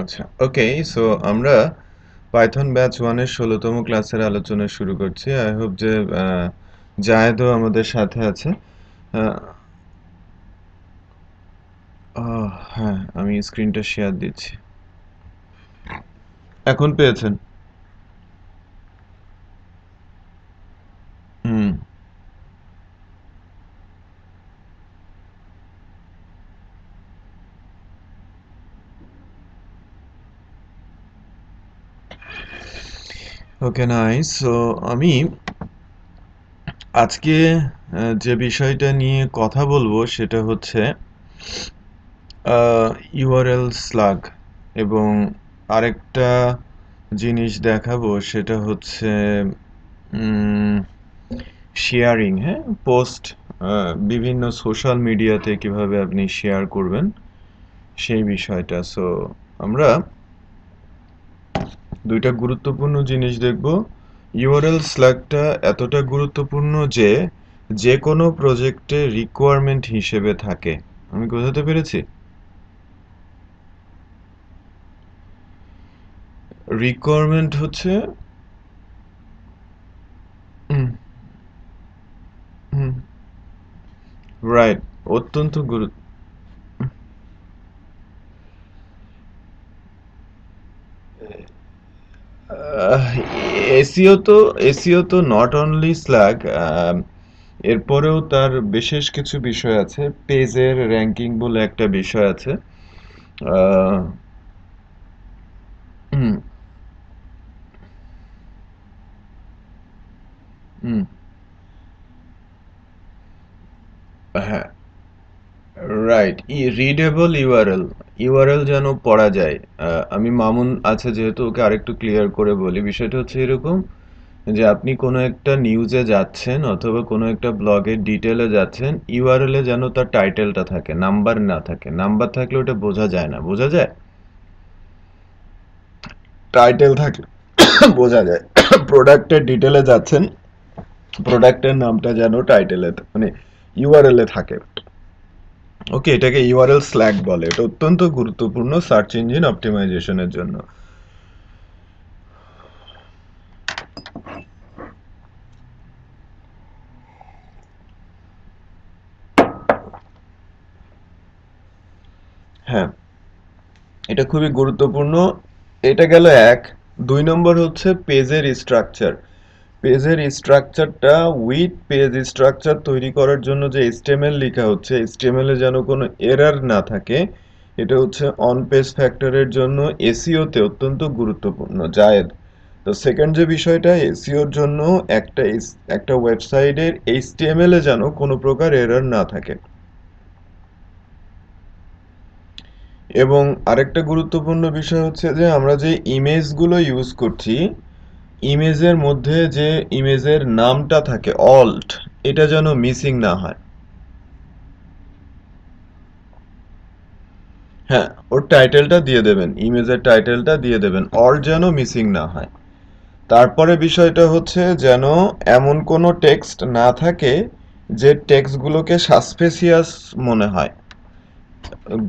আচ্ছা, ওকে। সো আমরা Python batch 1 এর 16তম ক্লাসের আলোচনা শুরু করছি। আই হোপ যে জায়েদও আমাদের সাথে আছে। আহ, হ্যাঁ, আমি স্ক্রিনটা শেয়ার দিচ্ছি। এখন পেয়েছেন? হুম। ওকে, নাইস। সো আমি আজকে যে বিষয়টা নিয়ে কথা বলবো সেটা হচ্ছে ইউআরএল স্লাগ, এবং আরেকটা জিনিস দেখাবো সেটা হচ্ছে শেয়ারিং। হ্যাঁ, পোস্ট বিভিন্ন সোশ্যাল মিডিয়াতে কিভাবে আপনি শেয়ার করবেন সেই বিষয়টা। সো আমরা দুইটা গুরুত্বপূর্ণ জিনিস দেখব। ইউআরএল স্ল্যাগটা এতটা গুরুত্বপূর্ণ যে যে কোনো প্রজেক্টে রিকোয়ারমেন্ট হিসেবে থাকে। আমি বোঝাতে পেরেছি? রিকোয়ারমেন্ট হচ্ছে হুম, হুম, রাইট, অত্যন্ত গুরুত্ব। এসিও তো নট অনলি স্ল্যাগ, এরপরেও তার বিশেষ কিছু বিষয় আছে। পেজের র্যাঙ্কিং বলে একটা বিষয় আছে। আহ, হুম, হুম, হ্যাঁ, রাইট। রিডেবল ইউআরএল, ইউআরএল যেন পড়া যায়। আমি মামুন আছে যেহেতু, ওকে আরেকটু ক্লিয়ার করে বলি। বিষয়টা হচ্ছে এরকম যে আপনি কোনো একটা নিউজে যাচ্ছেন অথবা কোনো একটা ব্লগের ডিটেলে যাচ্ছেন, ইউআরএল এ যেন তার টাইটেলটা থাকে, নাম্বার না থাকে। নাম্বার থাকলে ওটা বোঝা যায় না, বোঝা যায়? টাইটেল থাকলে বোঝা যায়। প্রোডাক্টের ডিটেলে যাচ্ছেন, প্রোডাক্টের নামটা যেন টাইটেলে মানে ইউআরএল এ থাকে। ওকে, এটাকে ইউআরএল স্ল্যাগ বলে। এটা অত্যন্ত গুরুত্বপূর্ণ সার্চ ইঞ্জিন অপটিমাইজেশনের জন্য। হ্যাঁ, এটা খুবই গুরুত্বপূর্ণ। এটা গেল এক। 2 নম্বর হচ্ছে পেজের স্ট্রাকচার। পেজের স্ট্রাকচারটা, উইথ পেজ স্ট্রাকচার তৈরি করার জন্য যে এইচটিএমএল লেখা হচ্ছে, এইচটিএমএল এ যেন কোনো এরর না থাকে। এটা হচ্ছে অন পেজ ফ্যাক্টরের জন্য এসইওতে অত্যন্ত গুরুত্বপূর্ণ। জায়েদ, তো সেকেন্ড যে বিষয়টা এসইওর জন্য, একটা ওয়েবসাইটের এইচটিএমএল এ যেন কোনো প্রকার এরর না থাকে। এবং আরেকটা গুরুত্বপূর্ণ বিষয় হচ্ছে যে আমরা যে ইমেজগুলো ইউজ করছি, ইমেজের মধ্যে যে ইমেজের নামটা থাকে অল্ট, এটা যেন মিসিং না হয়। হ্যাঁ, ওর টাইটেলটা দিয়ে দেবেন, ইমেজের টাইটেলটা দিয়ে দেবেন, অল্ট যেন মিসিং না হয়। তারপরে বিষয়টা হচ্ছে যেন এমন কোনো টেক্সট না থাকে যে টেক্সটগুলোকে সাসপেসিয়াস মনে হয়।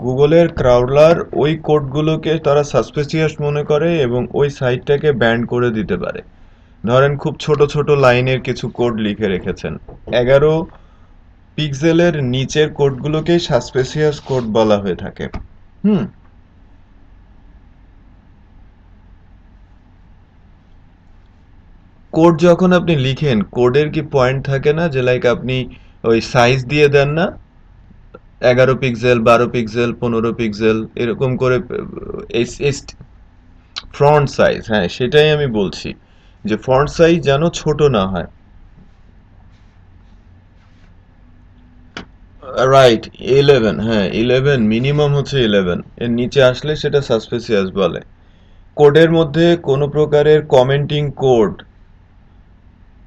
গুগলের ক্রাউডলার ওই কোডগুলোকে তারা সাসপেসিয়াস মনে করে এবং ওই সাইটটাকে ব্যান করে দিতে পারে। ধরেন খুব ছোট ছোট লাইনের কিছু কোড লিখে রেখেছেন, 11 পিক্সেলের নিচের কোডগুলোকেই সাসপেসিয়াস কোড বলা হয়ে থাকে। হুম। কোড যখন আপনি লিখেন, কোডের কি পয়েন্ট থাকে না যে লাইক আপনি ওই সাইজ দিয়ে দেন না, 11 পিক্সেল, 12 পিক্সেল, 15 পিক্সেল, এরকম করে ফ্রন্ট সাইজ, হ্যাঁ সেটাই আমি বলছি, যে ফন্ট সাইজ যেন ছোট না হয়। রাইট, 11, হ্যাঁ 11, মিনিমাম হচ্ছে 11, এর নিচে আসলে সেটা সাসপেসিয়াস বলে। কোডের মধ্যে কোনো প্রকারের কমেন্টিং কোড,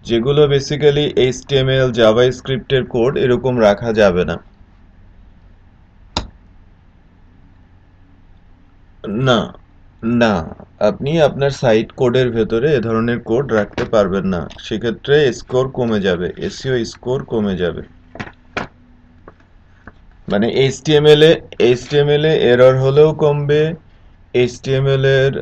যেগুলো বেসিক্যালি এইচটিএমএল জাভাস্ক্রিপ্টের কোড, এরকম রাখা যাবে না। না, না, আপনি আপনার সাইট কোডের ভেতরে এ ধরনের কোড রাখতে পারবেন না। সেক্ষেত্রে স্কোর কমে যাবে, এসইও স্কোর কমে যাবে। মানে এইচটিএমএল এ এরর হলেও কমবে, HTML এর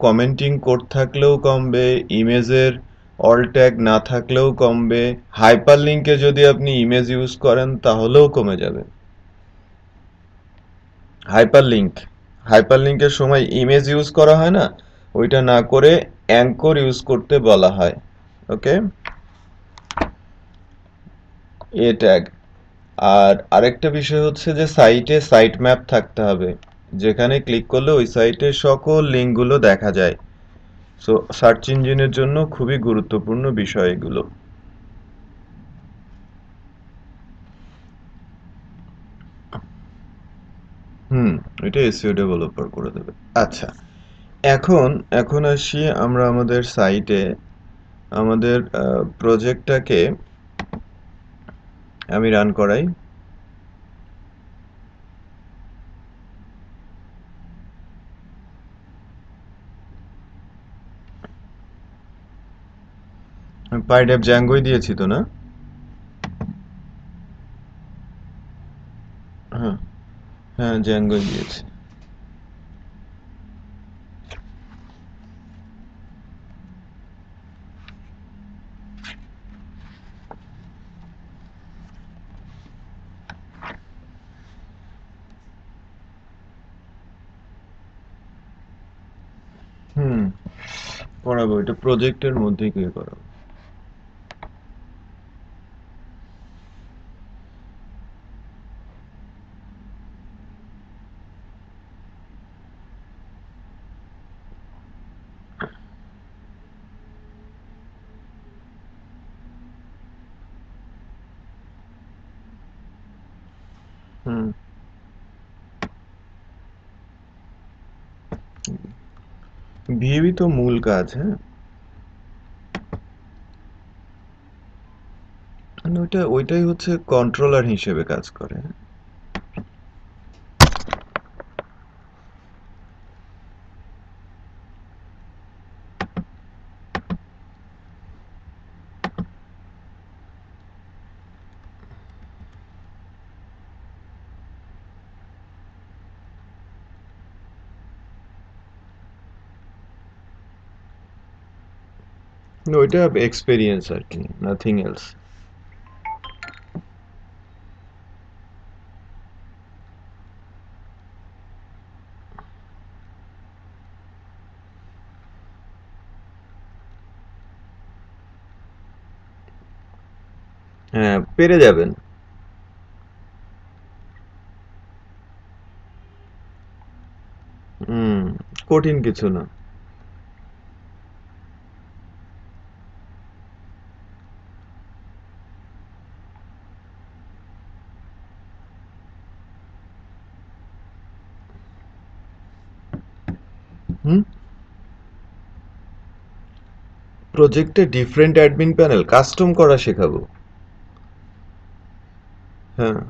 কমেন্টিং কোড থাকলেও কমবে, ইমেজের অল ট্যাগ না থাকলেও কমবে, হাইপারলিংকে যদি আপনি ইমেজ ইউজ করেন তাহলেও কমে যাবে। হাইপারলিংক হাইপারলিংকের সময় ইমেজ ইউজ করা হয় না, ওইটা না করে অ্যাঙ্কর ইউজ করতে বলা হয়। ওকে, এ ট্যাগ। আর আরেকটা বিষয় হচ্ছে যে সাইটে সাইট ম্যাপ থাকতে হবে, যেখানে ক্লিক করলে ওই সাইটের সকল লিঙ্কগুলো দেখা যায়। সো সার্চ ইঞ্জিনের জন্য খুবই গুরুত্বপূর্ণ বিষয় এগুলো। এটা এসইও ডেভেলপার করে দেবে। আচ্ছা, এখন এখন আসি আমরা আমাদের সাইটে, আমাদের প্রজেক্টটাকে আমি রান করাই। পাইডেপ জ্যাঙ্গোই দিয়েছি তো, না? হ্যাঁ, হ্যাঁ, জ্যাঙ্গোই দিয়েছি। হুম করাবো, এটা প্রজেক্টের মধ্যেই গিয়ে করাবো। হুম ভিএবি তো মূল কাজ, হ্যাঁ। মানে ওইটাই হচ্ছে কন্ট্রোলার হিসেবে কাজ করে। ওইটা এক্সপেরিয়েন্স আর কি, নাথিং এলস। হ্যাঁ, পেরে যাবেন। হুম কঠিন কিছু না। হুম প্রজেক্টে ডিফারেন্ট অ্যাডমিন প্যানেল কাস্টম করা শেখাবো। হ্যাঁ,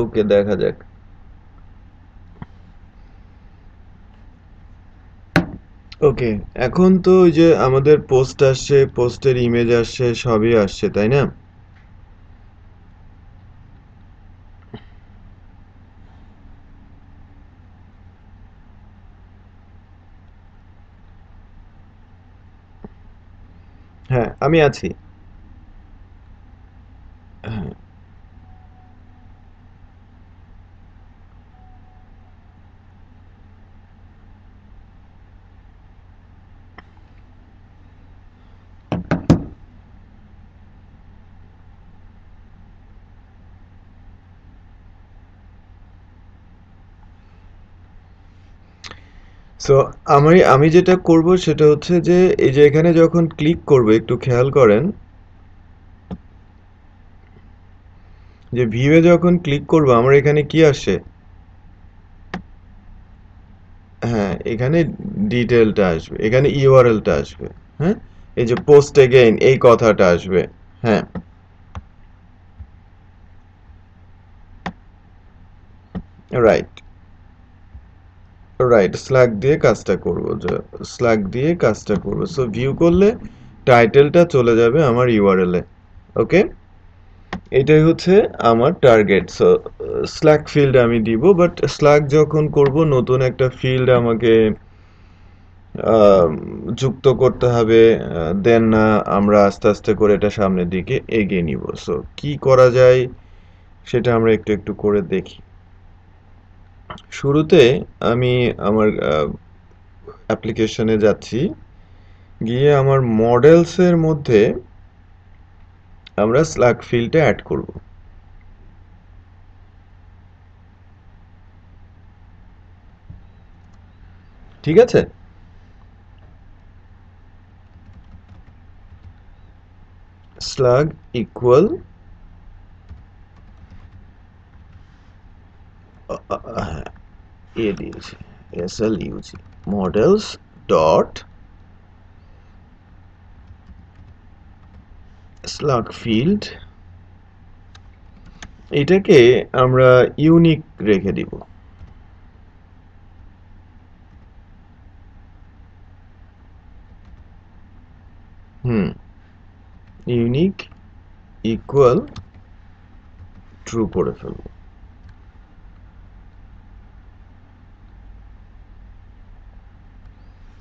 ওকে, দেখা যাক। ওকে, এখন তো ওই যে আমাদের পোস্ট আসছে, পোস্টের ইমেজ আসছে, সবই আসছে, তাই না? হ্যাঁ, আমি আছি। হ্যাঁ, সো আমি যেটা করব সেটা হচ্ছে যে এই যে এখানে যখন ক্লিক করবে একটু খেয়াল করেন যে ভিউয়ে যখন ক্লিক করব আমার এখানে কি আসে। হ্যাঁ, এখানে ডিটেলটা আসবে, এখানে ইউআরএলটা আসবে। হ্যাঁ, এই যে পোস্ট এগেইন এই কথাটা আসবে। হ্যাঁ, রাইট, রাইট, স্ল্যাগ দিয়ে কাজটা করব, যে স্ল্যাগ দিয়ে কাজটা করব। সো ভিউ করলে টাইটেলটা চলে যাবে আমার ইউআরএল এ। ওকে, এটাই হচ্ছে আমার টার্গেট। সো স্ল্যাক ফিল্ড আমি দিব, বাট স্ল্যাক যখন করব নতুন একটা ফিল্ড আমাকে যুক্ত করতে হবে। দেন আমরা আস্তে আস্তে করে এটা সামনের দিকে এগিয়ে নিব। সো কি করা যায় সেটা আমরা একটু একটু করে দেখি। শুরুতে আমি আমার অ্যাপ্লিকেশনে যাচ্ছি, গিয়ে আমার মডেলসের মধ্যে আমরা স্ল্যাক ফিল্ডটা অ্যাড করব। ঠিক আছে? স্ল্যাগ ইকুয়াল এ দিয়েছি, SLUG models dot slug field, এটাকে আমরা ইউনিক রেখে দিব। ইউনিক ইকুয়াল ট্রু করে ফেলবো।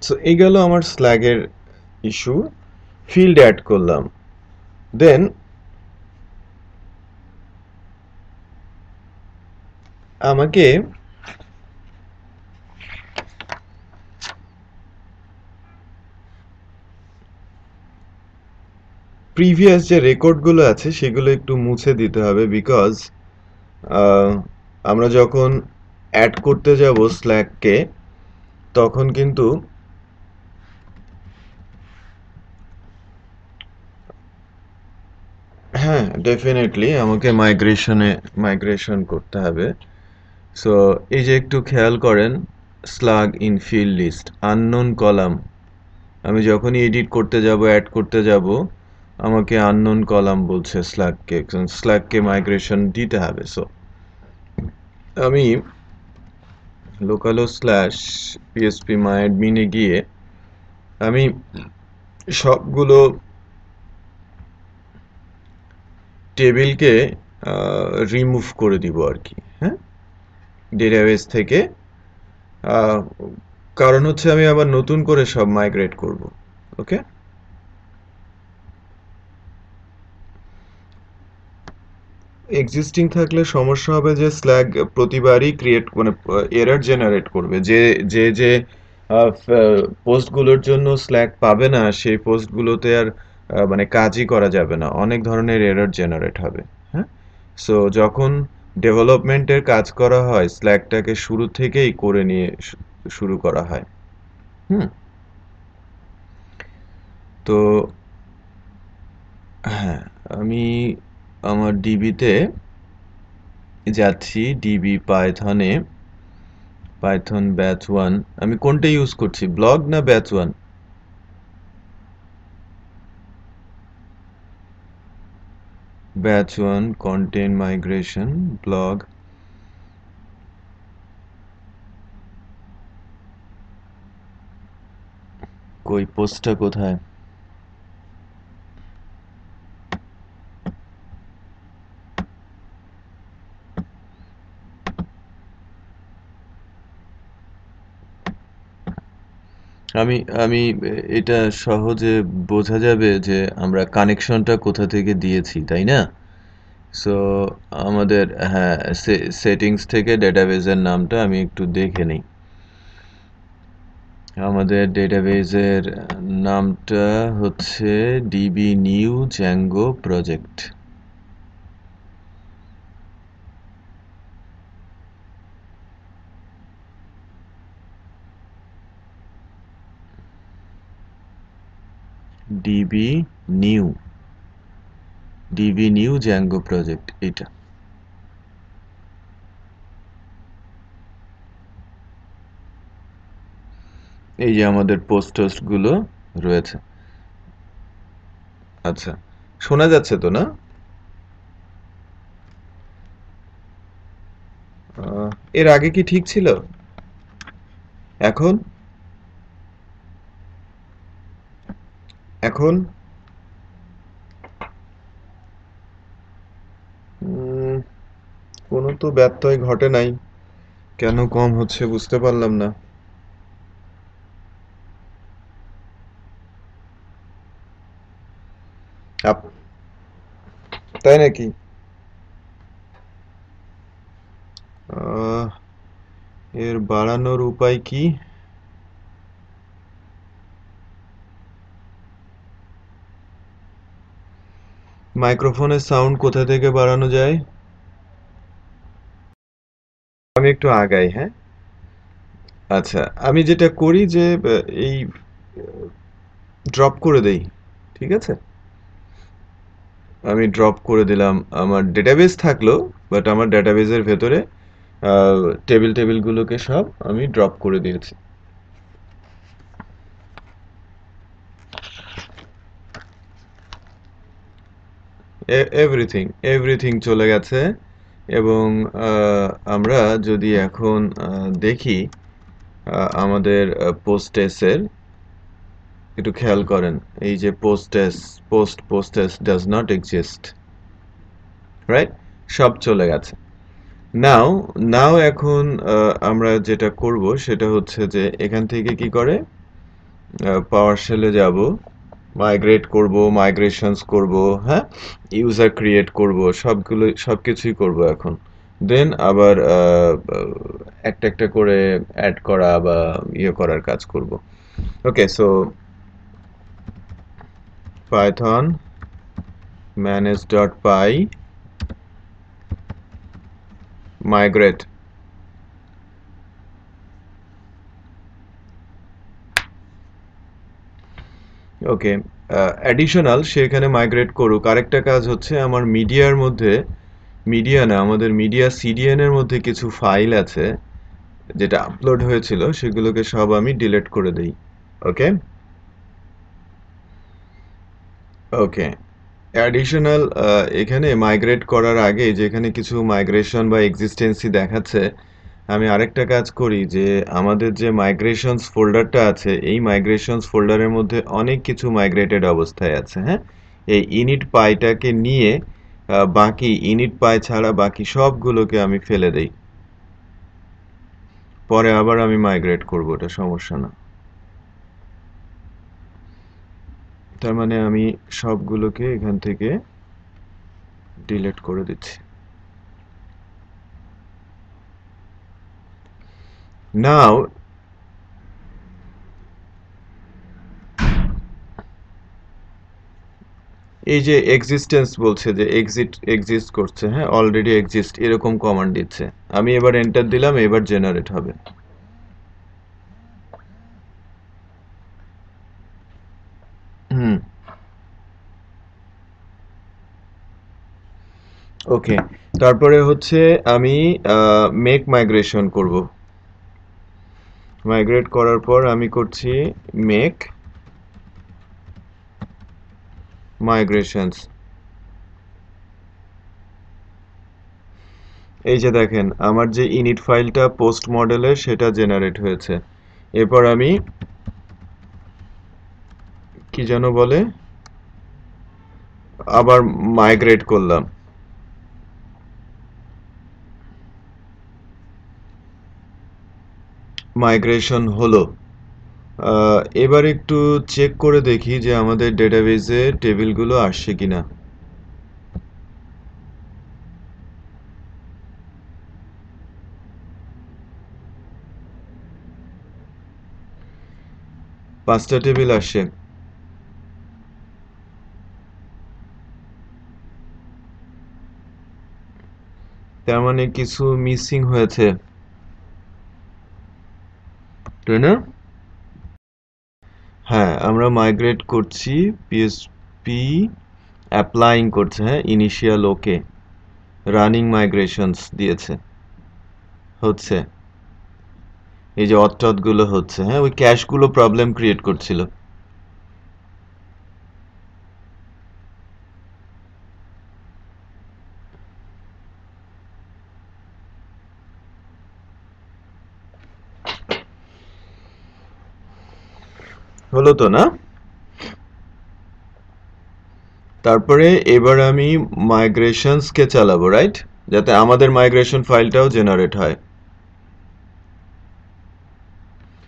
সো এই গেল আমার স্ল্যাগের ইস্যু। ফিল্ড অ্যাড করলাম, দেন আমাকে প্রিভিয়াস যে রেকর্ডগুলো আছে সেগুলো একটু মুছে দিতে হবে, বিকজ আমরা যখন অ্যাড করতে যাব স্ল্যাগকে তখন কিন্তু হ্যাঁ, ডেফিনেটলি আমাকে মাইগ্রেশন করতে হবে। সো এই যে একটু খেয়াল করেন, slug in field list unknown column, আমি যখনই এডিট করতে যাব অ্যাড করতে যাব আমাকে আননোন কলাম বলছে স্ল্যাগকে মাইগ্রেশন দিতে হবে। সো আমি লোকালো স্ল্যাশ পিএসপি মাইডমিনে গিয়ে আমি সবগুলো টেবিলকে রিমুভ করে দিব আর কি, হ্যাঁ, ডেটাবেস থেকে। কারণ হচ্ছে আমি আবার নতুন করে সব মাইগ্রেট করব। ওকে, এক্সিস্টিং থাকলে সমস্যা হবে যে স্ল্যাগ প্রতিবারই ক্রিয়েট মানে এরর জেনারেট করবে, যে পোস্টগুলোর জন্য স্ল্যাগ পাবে না সেই পোস্টগুলোতে আর মানে কাজই করা যাবে না, অনেক ধরনের এরর জেনারেট হবে। হ্যাঁ, সো যখন ডেভেলপমেন্টের কাজ করা হয় স্ল্যাগটাকে শুরু থেকেই করে নিয়ে শুরু করা হয়। হুম, তো হ্যাঁ, আমি আমার ডিবিতে যাচ্ছি, ডিবি পাইথনে, পাইথন ব্যাচ 1, আমি কোনটা ইউজ করছি, ব্লগ না batch 1? Batch 1 content migration blog. কই পোস্টটা কোথায়? আমি আমি এটা সহজে বোঝা যাবে যে আমরা কানেকশনটা কোথা থেকে দিয়েছি, তাই না? সো আমাদের হ্যাঁ, সেটিংস থেকে ডেটাবেজের নামটা আমি একটু দেখে নিই। আমাদের ডেটাবেজের নামটা হচ্ছে DB new Zango project. DB new Zango project, এটা। এই যে আমাদের পোস্টগুলো রয়েছে। আচ্ছা, শোনা যাচ্ছে তো না? এর আগে কি ঠিক ছিল? এখন এখন কোনো তো ব্যত্যয় ঘটে নাই, কেন কম হচ্ছে বুঝতে পারলাম না। তাই নাকি? এর বাড়ানোর উপায় কি? মাইক্রোফোনের সাউন্ড কোথা থেকে বাড়ানো যায়? আমি একটু আগাই, হ্যাঁ। আচ্ছা, আমি যেটা করি যে এই ড্রপ করে দেই, ঠিক আছে? আমি ড্রপ করে দিলাম, আমার ডেটাবেস থাকলো, বাট আমার ডেটাবেসের ভেতরে টেবিলগুলোকে সব আমি ড্রপ করে দিয়েছি। এভরিথিং এভরিথিং চলে গেছে। এবং আমরা যদি এখন দেখি আমাদের পোস্টেসের, একটু খেয়াল করেন, এই যে পোস্টেস ডাজ নট এক্সিস্ট, রাইট? সব চলে গেছে। নাও নাও এখন আমরা যেটা করব সেটা হচ্ছে যে এখান থেকে কি করে পাওয়ার শেলে যাব, মাইগ্রেট করব, মাইগ্রেশনস করব, হ্যাঁ, ইউজার ক্রিয়েট করব, সবকিছুই করব এখন। দেন আবার একটা একটা করে অ্যাড করা বা ইয়ে করার কাজ করব। ওকে, সো python manage.py migrate। ওকে, অ্যাডিশনাল সে এখানে মাইগ্রেট করুক। আরেকটা কাজ হচ্ছে আমার মিডিয়ার মধ্যে, মিডিয়া না, আমাদের মিডিয়া সিডিএন এর মধ্যে কিছু ফাইল আছে যেটা আপলোড হয়েছিল, সেগুলোকে সব আমি ডিলিট করে দেই। ওকে ওকে, অ্যাডিশনাল এখানে মাইগ্রেট করার আগে যেখানে কিছু মাইগ্রেশন বা এক্সিস্টেন্সি দেখাচ্ছে, আমি আরেকটা কাজ করি যে আমাদের যে মাইগ্রেশনস ফোল্ডারটা আছে, এই মাইগ্রেশনস ফোল্ডারের মধ্যে অনেক কিছু মাইগ্রেটেড অবস্থায় আছে, হ্যাঁ। এই ইনিট পাইটাকে নিয়ে বাকি ইনিট পাই ছাড়া বাকি সবগুলোকে আমি ফেলে দেই, পরে আবার আমি মাইগ্রেট করব, ওটা সমস্যা না। তার মানে আমি সবগুলোকে এখান থেকে ডিলিট করে দিচ্ছি। নাও এই যে এক্সিস্টেন্স বলছে যে এক্সিস্ট করছে, হ্যাঁ, অলরেডি এক্সিস্ট এরকম কমান্ড দিচ্ছে, আমি এবার এন্টার দিলাম, এবার জেনারেট হবে। হুম, ওকে। তারপরে হচ্ছে আমি মেক মাইগ্রেশন করব। মাইগ্রেট করার পর আমি করছি মেক মাইগ্রেশনস। এই যে দেখেন আমার যে ইনিট ফাইলটা পোস্ট মডেলের সেটা জেনারেট হয়েছে। এরপর আমি কি যেন বলে আবার মাইগ্রেট করলাম, মাইগ্রেশন হলো। এবার একটু চেক করে দেখি যে আমাদের ডেটাবেজে টেবিলগুলো আসছে কিনা। পাঁচটা টেবিল আসছে। তার মানে কিছু মিসিং হয়েছে, তাই না? হ্যাঁ, আমরা মাইগ্রেট করছি, পিএসপি অ্যাপ্লাইং করছে, হ্যাঁ, ইনিশিয়াল ওকে, রানিং মাইগ্রেশনস দিয়েছে, হচ্ছে। এই যে গুলো হচ্ছে, হ্যাঁ, ওই ক্যাশগুলো প্রবলেম ক্রিয়েট করছিল। হলো তো, না? তারপরে এবার আমি মাইগ্রেশনসকে চালাবো, রাইট? যাতে আমাদের মাইগ্রেশন ফাইলটাও জেনারেট হয়।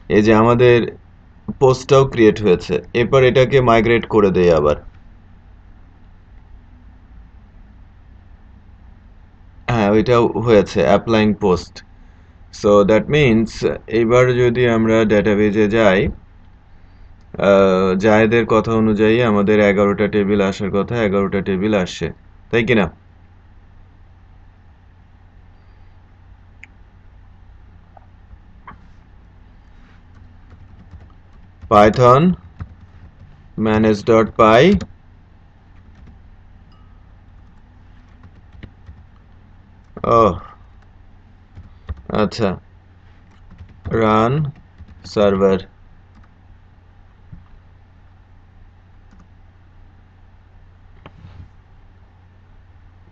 এই যে আমাদের পোস্টটাও ক্রিয়েট হয়েছে, এরপর এটাকে মাইগ্রেট করে দেই আবার। হ্যাঁ, ওইটাও হয়েছে, applying post. So that means এইবার যদি আমরা ডেটাবেজে যাই, জায়েদের কথা অনুযায়ী আমাদের 11টা টেবিল আসার কথা, 11টা টেবিল আসছে, তাই কিনা? পাইথন manage.py ও আচ্ছা, রান সার্ভার।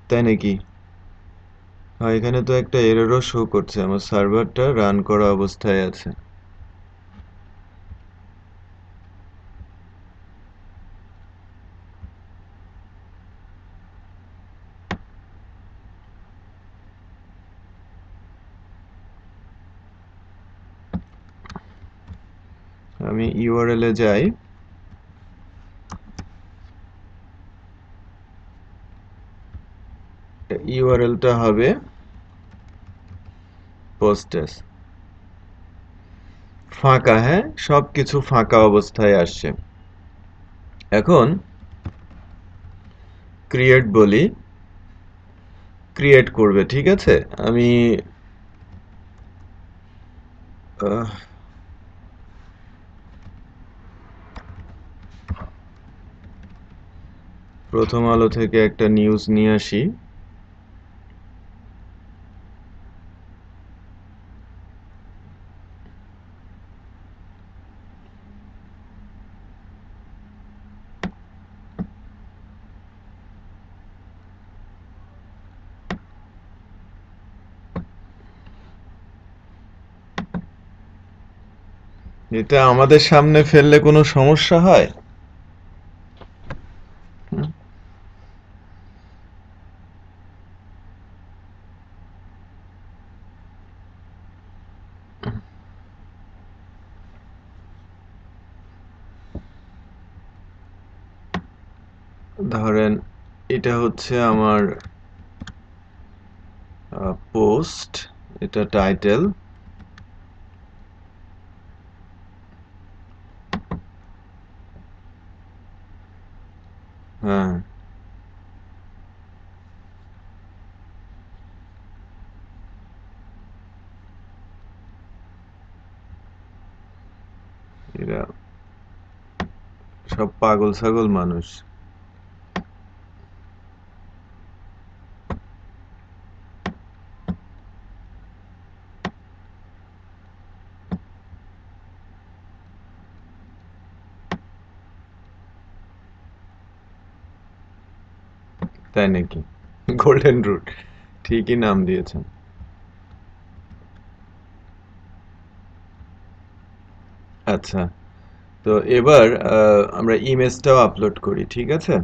তাই নাকি? হ্যাঁ, এখানে তো একটা এররও শো করছে, আমার সার্ভারটা রান করা অবস্থায় আছে। আমি ইউআরএল এ যাই, ইউআরএলটা হবে পোস্টেস। ফাঁকা, হ্যাঁ, সবকিছু ফাঁকা অবস্থায় আসছে। এখন ক্রিয়েট বলি, ক্রিয়েট করবে, ঠিক আছে। আমি প্রথম আলো থেকে একটা নিউজ নিয়ে আসি। এটা আমাদের সামনে ফেললে কোনো সমস্যা হয়? হুম? ধরেন এটা হচ্ছে আমার পোস্ট, এটা টাইটেল, হ্যাঁ, এরা সব পাগল ছাগল মানুষ। তাই নাকি? গোল্ডেন রুট, ঠিকই নাম দিয়েছেন। আচ্ছা, তো এবার আমরা ইমেজটাও আপলোড করি, ঠিক আছে।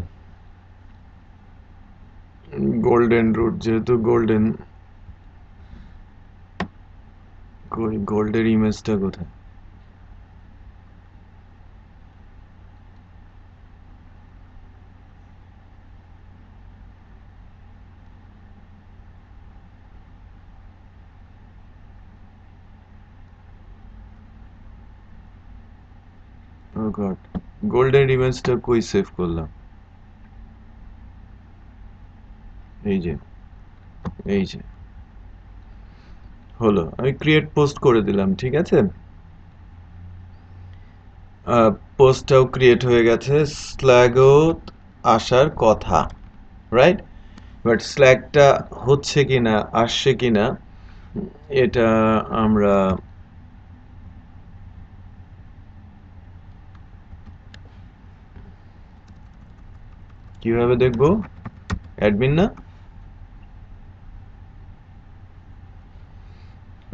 গোল্ডেন রুট যেহেতু গোল্ডেন, কই গোল্ডের ইমেজটা কোথায়? ও গড, গোল্ডের ইমেজটা কই সেভ করলাম? এই যে, এই যে, হলো, আমি ক্রিয়েট পোস্ট করে দিলাম, ঠিক আছে। পোস্টটাও ক্রিয়েট হয়ে গেছে, স্ল্যাগও আসার কথা, রাইট। বাট স্ল্যাগটা হচ্ছে কিনা, আসছে কিনা, এটা আমরা কিভাবে দেখবো? অ্যাডমিন না,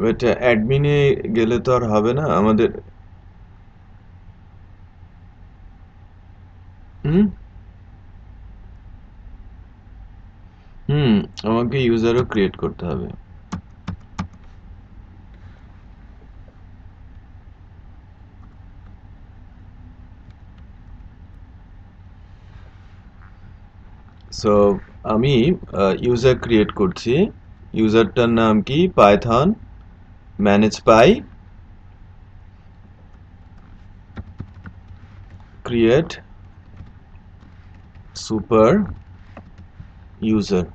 বাট অ্যাডমিনে গেলে তো আর হবে না আমাদের। হুম, আমাকে ইউজারও ক্রিয়েট করতে হবে। সো আমি ইউজার ক্রিয়েট করছি। ইউজারটার নাম কি? পাইথন ম্যানেজ পাই ক্রিয়েট সুপার ইউজার।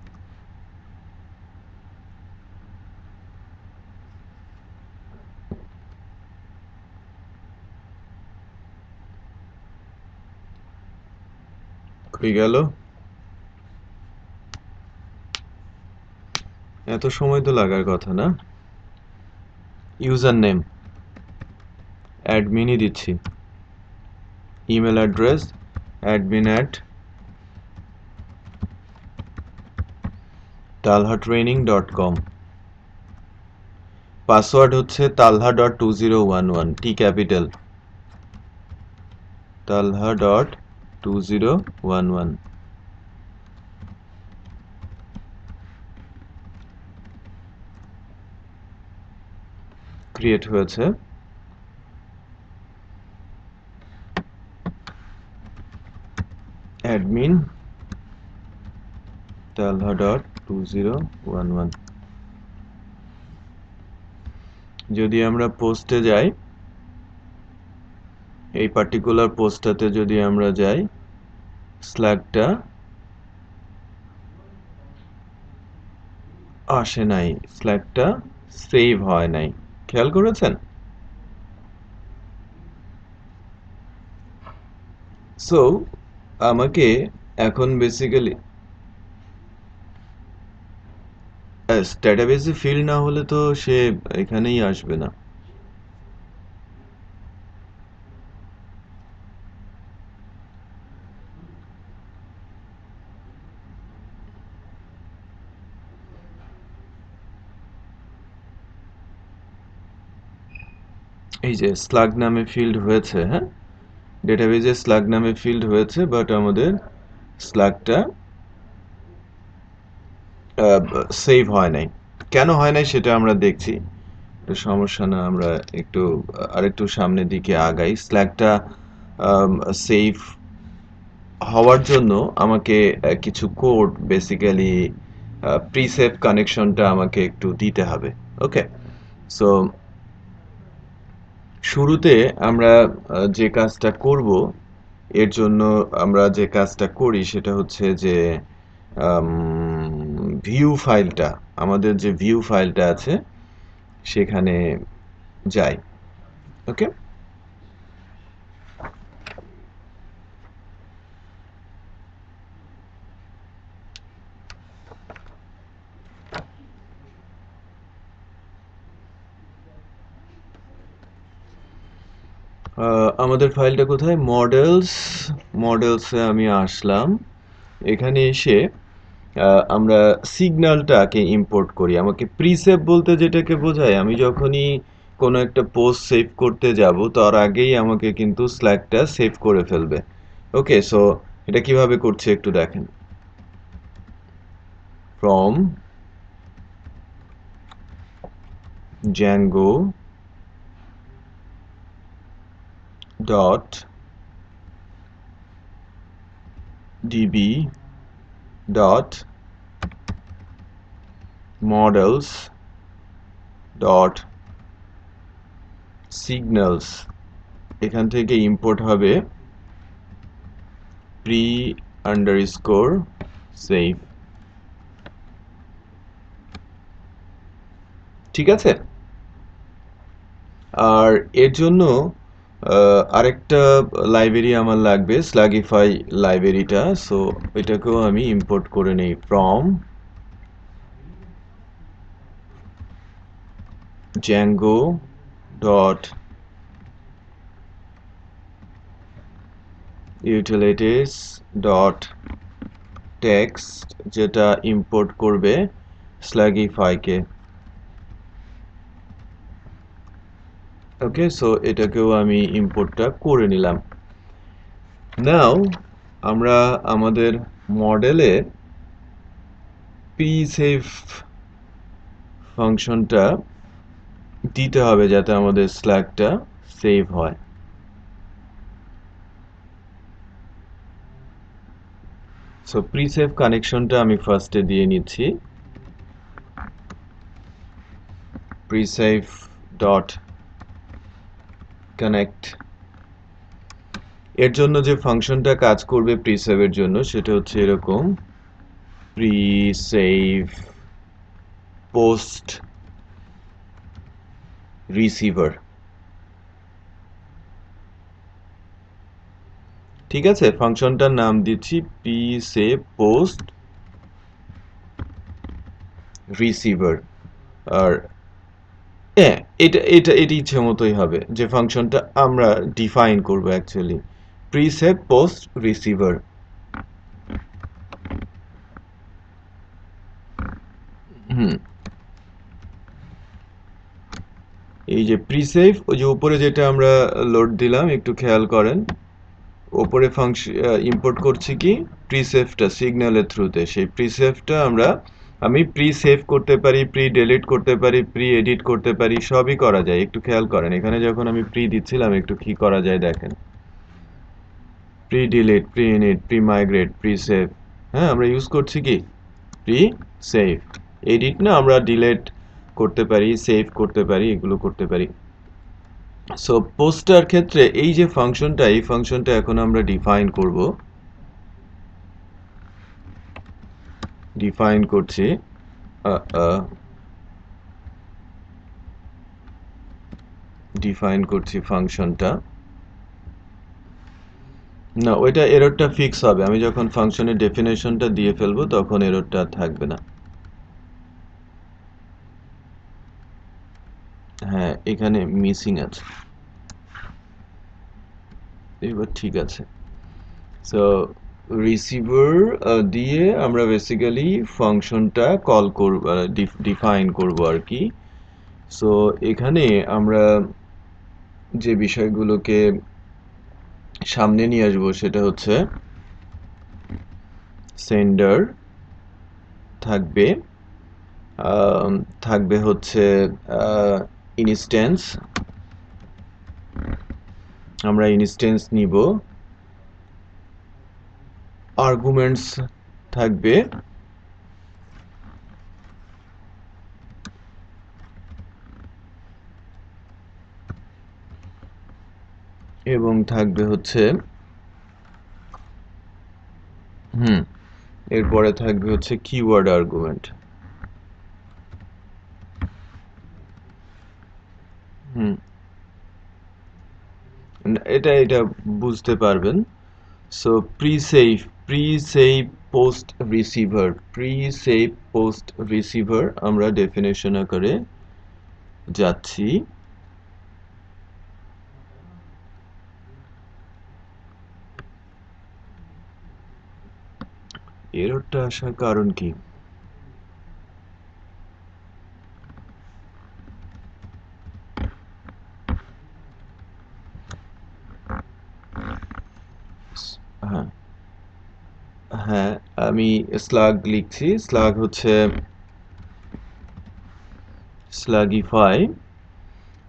হয়ে গেল। এত সময় তো লাগার কথা না। ইউজার নেম অ্যাডমিনই দিচ্ছি। Email address admin@talhatraining.com। পাসওয়ার্ড হচ্ছে talha.2011 T capital talha.2011। Create হয়েছে। Admin talha.2011। যদি আমরা পোস্টে যাই, এই পার্টিকুলার পোস্টটাতে যদি আমরা যাই, স্ল্যাগটা আসে নাই, স্ল্যাগটা সেভ হয় নাই। খেয়াল করেছেন? সো আমাকে এখন বেসিক্যালি ডেটাবেসে ফিল্ড না হলে তো সে এখানেই আসবে না। এই যে স্লাগ নামে ফিল্ড হয়েছে, হ্যাঁ, ডেটাবেজে স্লাগ নামে ফিল্ড হয়েছে, বাট আমাদের স্লাগটা সেভ হয় নাই। কেন হয় নাই সেটা আমরা দেখছি। সমস্যা না, আমরা একটু আরেকটু সামনের দিকে আগাই। স্ল্যাগটা সেভ হওয়ার জন্য আমাকে কিছু কোড বেসিক্যালি প্রিসেভ কানেকশনটা আমাকে একটু দিতে হবে। ওকে, সো শুরুতে আমরা যে কাজটা করব, এর জন্য আমরা যে কাজটা করি সেটা হচ্ছে যে ভিউ ফাইলটা, আমাদের যে ভিউ ফাইলটা আছে সেখানে যাই। ওকে, আমাদের ফাইলটা কোথায়? মডেলসে আমি আসলাম। এখানে এসে আমরা সিগন্যালটাকে ইম্পোর্ট করি। আমাকে প্রিসেভ বলতে যেটাকে বোঝায়, আমি যখনই কোনো একটা পোস্ট সেভ করতে যাব তার আগেই আমাকে কিন্তু স্ল্যাগটা সেভ করে ফেলবে। ওকে, সো এটা কিভাবে করছে একটু দেখেন। From Django db models signals, এখান থেকে ইম্পোর্ট হবে pre_save। ঠিক আছে, আর এর জন্য আরেকটা লাইব্রেরি আমার লাগবে, স্লাগিফাই লাইব্রেরিটা। সো এটাকেও আমি ইম্পোর্ট করে নেই। ফ্রম Django utilities text, যেটা ইম্পোর্ট করবে স্লাগিফাইকে। ওকে, সো এটাকেও আমি ইম্পোর্টটা করে নিলাম। নাও আমরা আমাদের মডেলে psave ফাংশনটা দিতে হবে যাতে আমাদের স্ল্যাকটা সেভ হয়। সো প্রিসেভ কানেকশনটা আমি ফার্স্টে দিয়ে নিচ্ছি, প্রিসেভ ডট কানেক্ট। এর জন্য যে ফাংশনটা কাজ করবে প্রিসেভের জন্য সেটা হচ্ছে এরকম, প্রিসেভ পোস্ট রিসিভার। ঠিক আছে, ফাংশনটার নাম দিচ্ছি প্রিসেভ পোস্ট রিসিভার। আর হ্যাঁ, এটা ইচ্ছে মতোই হবে, যে ফাংশনটা আমরা ডিফাইন করব অ্যাকচুয়ালি, প্রিসেভ পোস্ট রিসিভার। এই যে প্রিসেভ, ওই যে উপরে যেটা আমরা লোড দিলাম একটু খেয়াল করেন, উপরে ফাংশন ইম্পোর্ট করছি কি প্রিসেভটা সিগন্যালের থ্রুতে। সেই প্রিসেভটা আমি প্রি সেভ করতে পারি, প্রি ডিলিট করতে পারি, প্রি এডিট করতে পারি, সবই করা যায়। একটু খেয়াল করেন এখানে যখন আমি প্রি দিচ্ছিলাম একটু কি করা যায় দেখেন, pre delete, pre init, pre migrate, pre save. হ্যাঁ, আমরা ইউজ করছি কি প্রি সেভ। এডিট না, আমরা ডিলিট করতে পারি, সেভ করতে পারি, এগুলো করতে পারি। সো পোস্টার ক্ষেত্রে এই যে ফাংশনটা, এই ফাংশনটা এখন আমরা ডিফাইন করব। ডিফাইন করছি ফাংশনটা। না, ওইটা এররটা ফিক্স হবে, আমি যখন ফাংশনের ডেফিনেশনটা দিয়ে ফেলবো তখন এররটা থাকবে না। হ্যাঁ, এখানে মিসিং আছে, এবার ঠিক আছে। সো রিসিভার দিয়ে আমরা বেসিক্যালি ফাংশনটা কল করব, ডিফাইন করব আর কি। সো এখানে আমরা যে বিষয়গুলোকে সামনে নিয়ে আসবো সেটা হচ্ছে সেন্ডার থাকবে, থাকবে হচ্ছে ইনস্ট্যান্স, আমরা ইনস্ট্যান্স নিব, আর্গুমেন্টস থাকবে, এবং থাকবে হচ্ছে এরপরে থাকবে হচ্ছে কিওয়ার্ড আর্গুমেন্ট। এটা বুঝতে পারবেন। So pre-save post receiver, pre-save post receiver আমরা ডেফিনেশন আকারে যাচ্ছি। এররটা আসার কারণ কি? হ্যাঁ হ্যাঁ, আমি স্লাগ লিখছি, স্লাগ হচ্ছে স্লাগিফাই,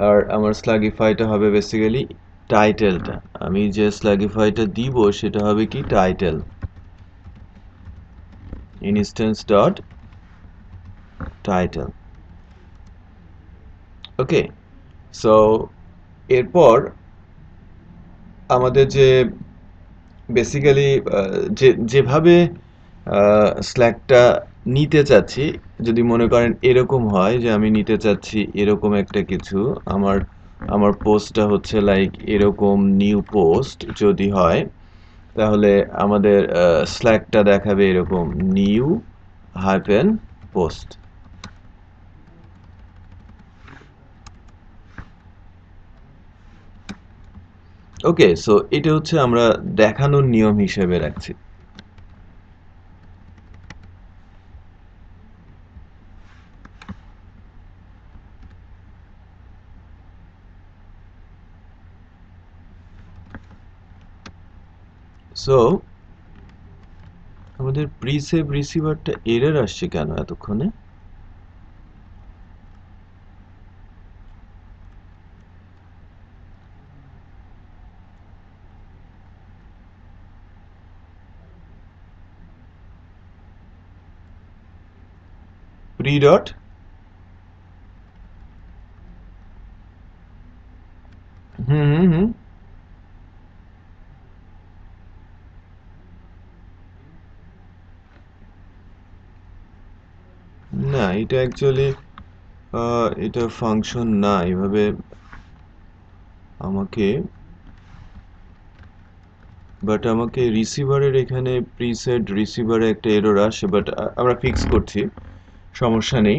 আর আমার স্লাগিফাইটা হবে বেসিক্যালি টাইটেলটা। আমি যে স্লাগিফাইটা দিব সেটা হবে কি টাইটেল, instance dot title. ওকে, সো এরপর আমাদের যে বেসিক্যালি যেভাবে স্ল্যাকটা নিতে চাচ্ছি, যদি মনে করেন এরকম হয় যে আমি নিতে চাচ্ছি এরকম একটা কিছু, আমার পোস্টটা হচ্ছে লাইক এরকম নিউ পোস্ট যদি হয়, তাহলে আমাদের স্ল্যাকটা দেখাবে এরকম নিউ হাইফেন পোস্ট। ওকে, সো এটা হচ্ছে আমরা দেখানোর নিয়ম হিসেবে রাখছি। সো আমাদের প্রিসেভ রিসিভারটা এরর আসছে কেন এতক্ষণে? প্রি ডট হুম না, এটা অ্যাকচুয়ালি এটা ফাংশন না। এভাবে আমাকে আমাকে রিসিভারের এখানে প্রিসেট রিসিভারে একটা এরর আসে, বাট আমরা ফিক্স করছি, সমস্যা নেই।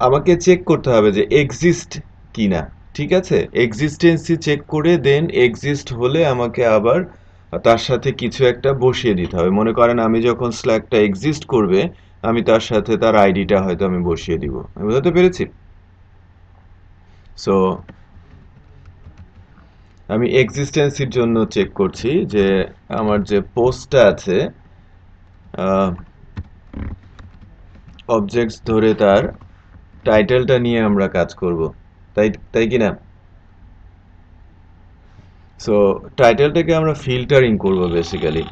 আমাকে চেক করতে হবে যে এক্সিস্ট কিনা। ঠিক আছে, এক্সিস্টেন্সি চেক করে দেন এক্সিস্ট হলে আমাকে আবার তার সাথে কিছু একটা বসিয়ে দিতে হবে। মনে করেন আমি যখন স্ল্যাকটা এক্সিস্ট করবে, আমি তার সাথে তার আইডিটা হয়তো আমি বসিয়ে দিব। আমি বুঝতে পেরেছি? সো আমি এক্সিস্টেন্সির জন্য চেক করছি যে আমার যে পোস্টটা আছে, অবজেক্টস ধরে তার টাইটেলটা নিয়ে আমরা কাজ করব, তাই তাই কি না? সো টাইটেলটাকে আমরা ফিল্টারিং করব basically.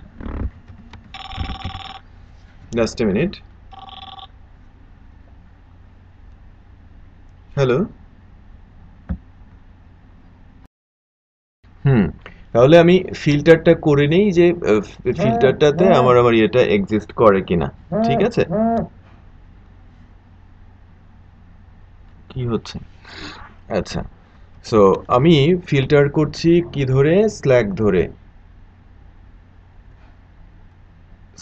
Just a minute. Hello. Hmm, তাহলে আমি ফিল্টারটা করে নেই যে ফিল্টারটাতে আমার ইয়েটা এক্সিস্ট করে কিনা। ঠিক আছে, কি হচ্ছে? আচ্ছা, সো আমি ফিল্টার করছি কি ধরে, স্ল্যাক ধরে।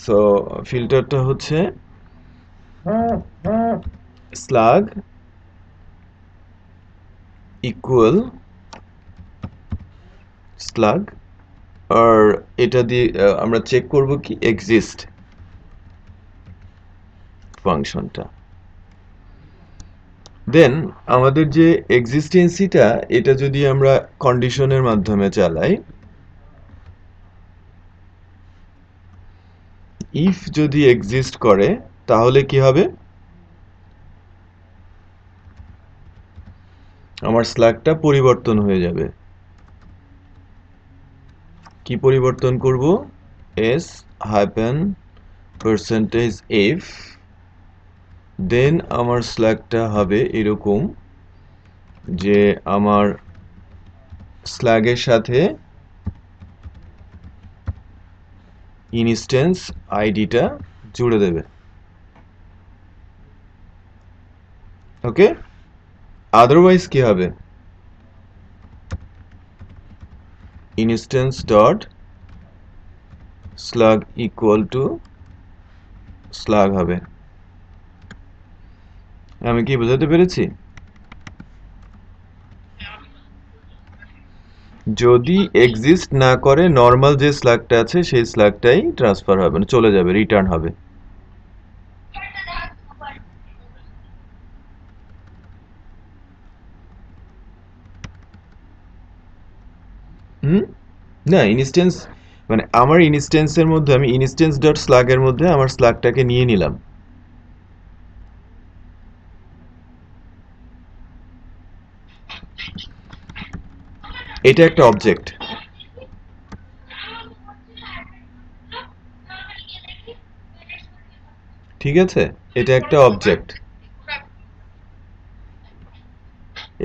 সো ফিল্টারটা হচ্ছে স্ল্যাগ ইকুয়াল স্ল্যাগ, আর এটা দিয়ে আমরা চেক করব কি এক্সিস্ট ফাংশনটা। দেন আমাদের যে এক্সিস্টেন্সিটা, এটা যদি আমরা কন্ডিশনের মাধ্যমে চালাই, ইফ যদি এক্সিস্ট করে তাহলে কি হবে, আমার স্ল্যাগটা পরিবর্তন হয়ে যাবে। কি পরিবর্তন করব? এস হাইপেন পার্সেন্টেজ এফ, দেন আমার স্ল্যাগটা হবে এরকম যে আমার স্ল্যাগের সাথে ইনস্ট্যান্স আইডিটা জুড়ে দেবে। ওকে, আদারওয়াইজ কি হবে? Instance dot slug equal to slug হবে। আমি কি বোঝাতে পেরেছি? যদি এক্সিস্ট না করে, নর্মাল যে স্ল্যাগটা আছে সেই স্ল্যাগটাই ট্রান্সফার হবে, মানে চলে যাবে, রিটার্ন হবে। হুম, না ইনস্ট্যান্স মানে আমার ইনস্ট্যান্সের মধ্যে আমি ইনস্ট্যান্স ডট স্ল্যাগের মধ্যে আমার স্ল্যাগটাকে নিয়ে নিলাম। এটা একটা অবজেক্ট। ঠিক আছে, এটা একটা অবজেক্ট।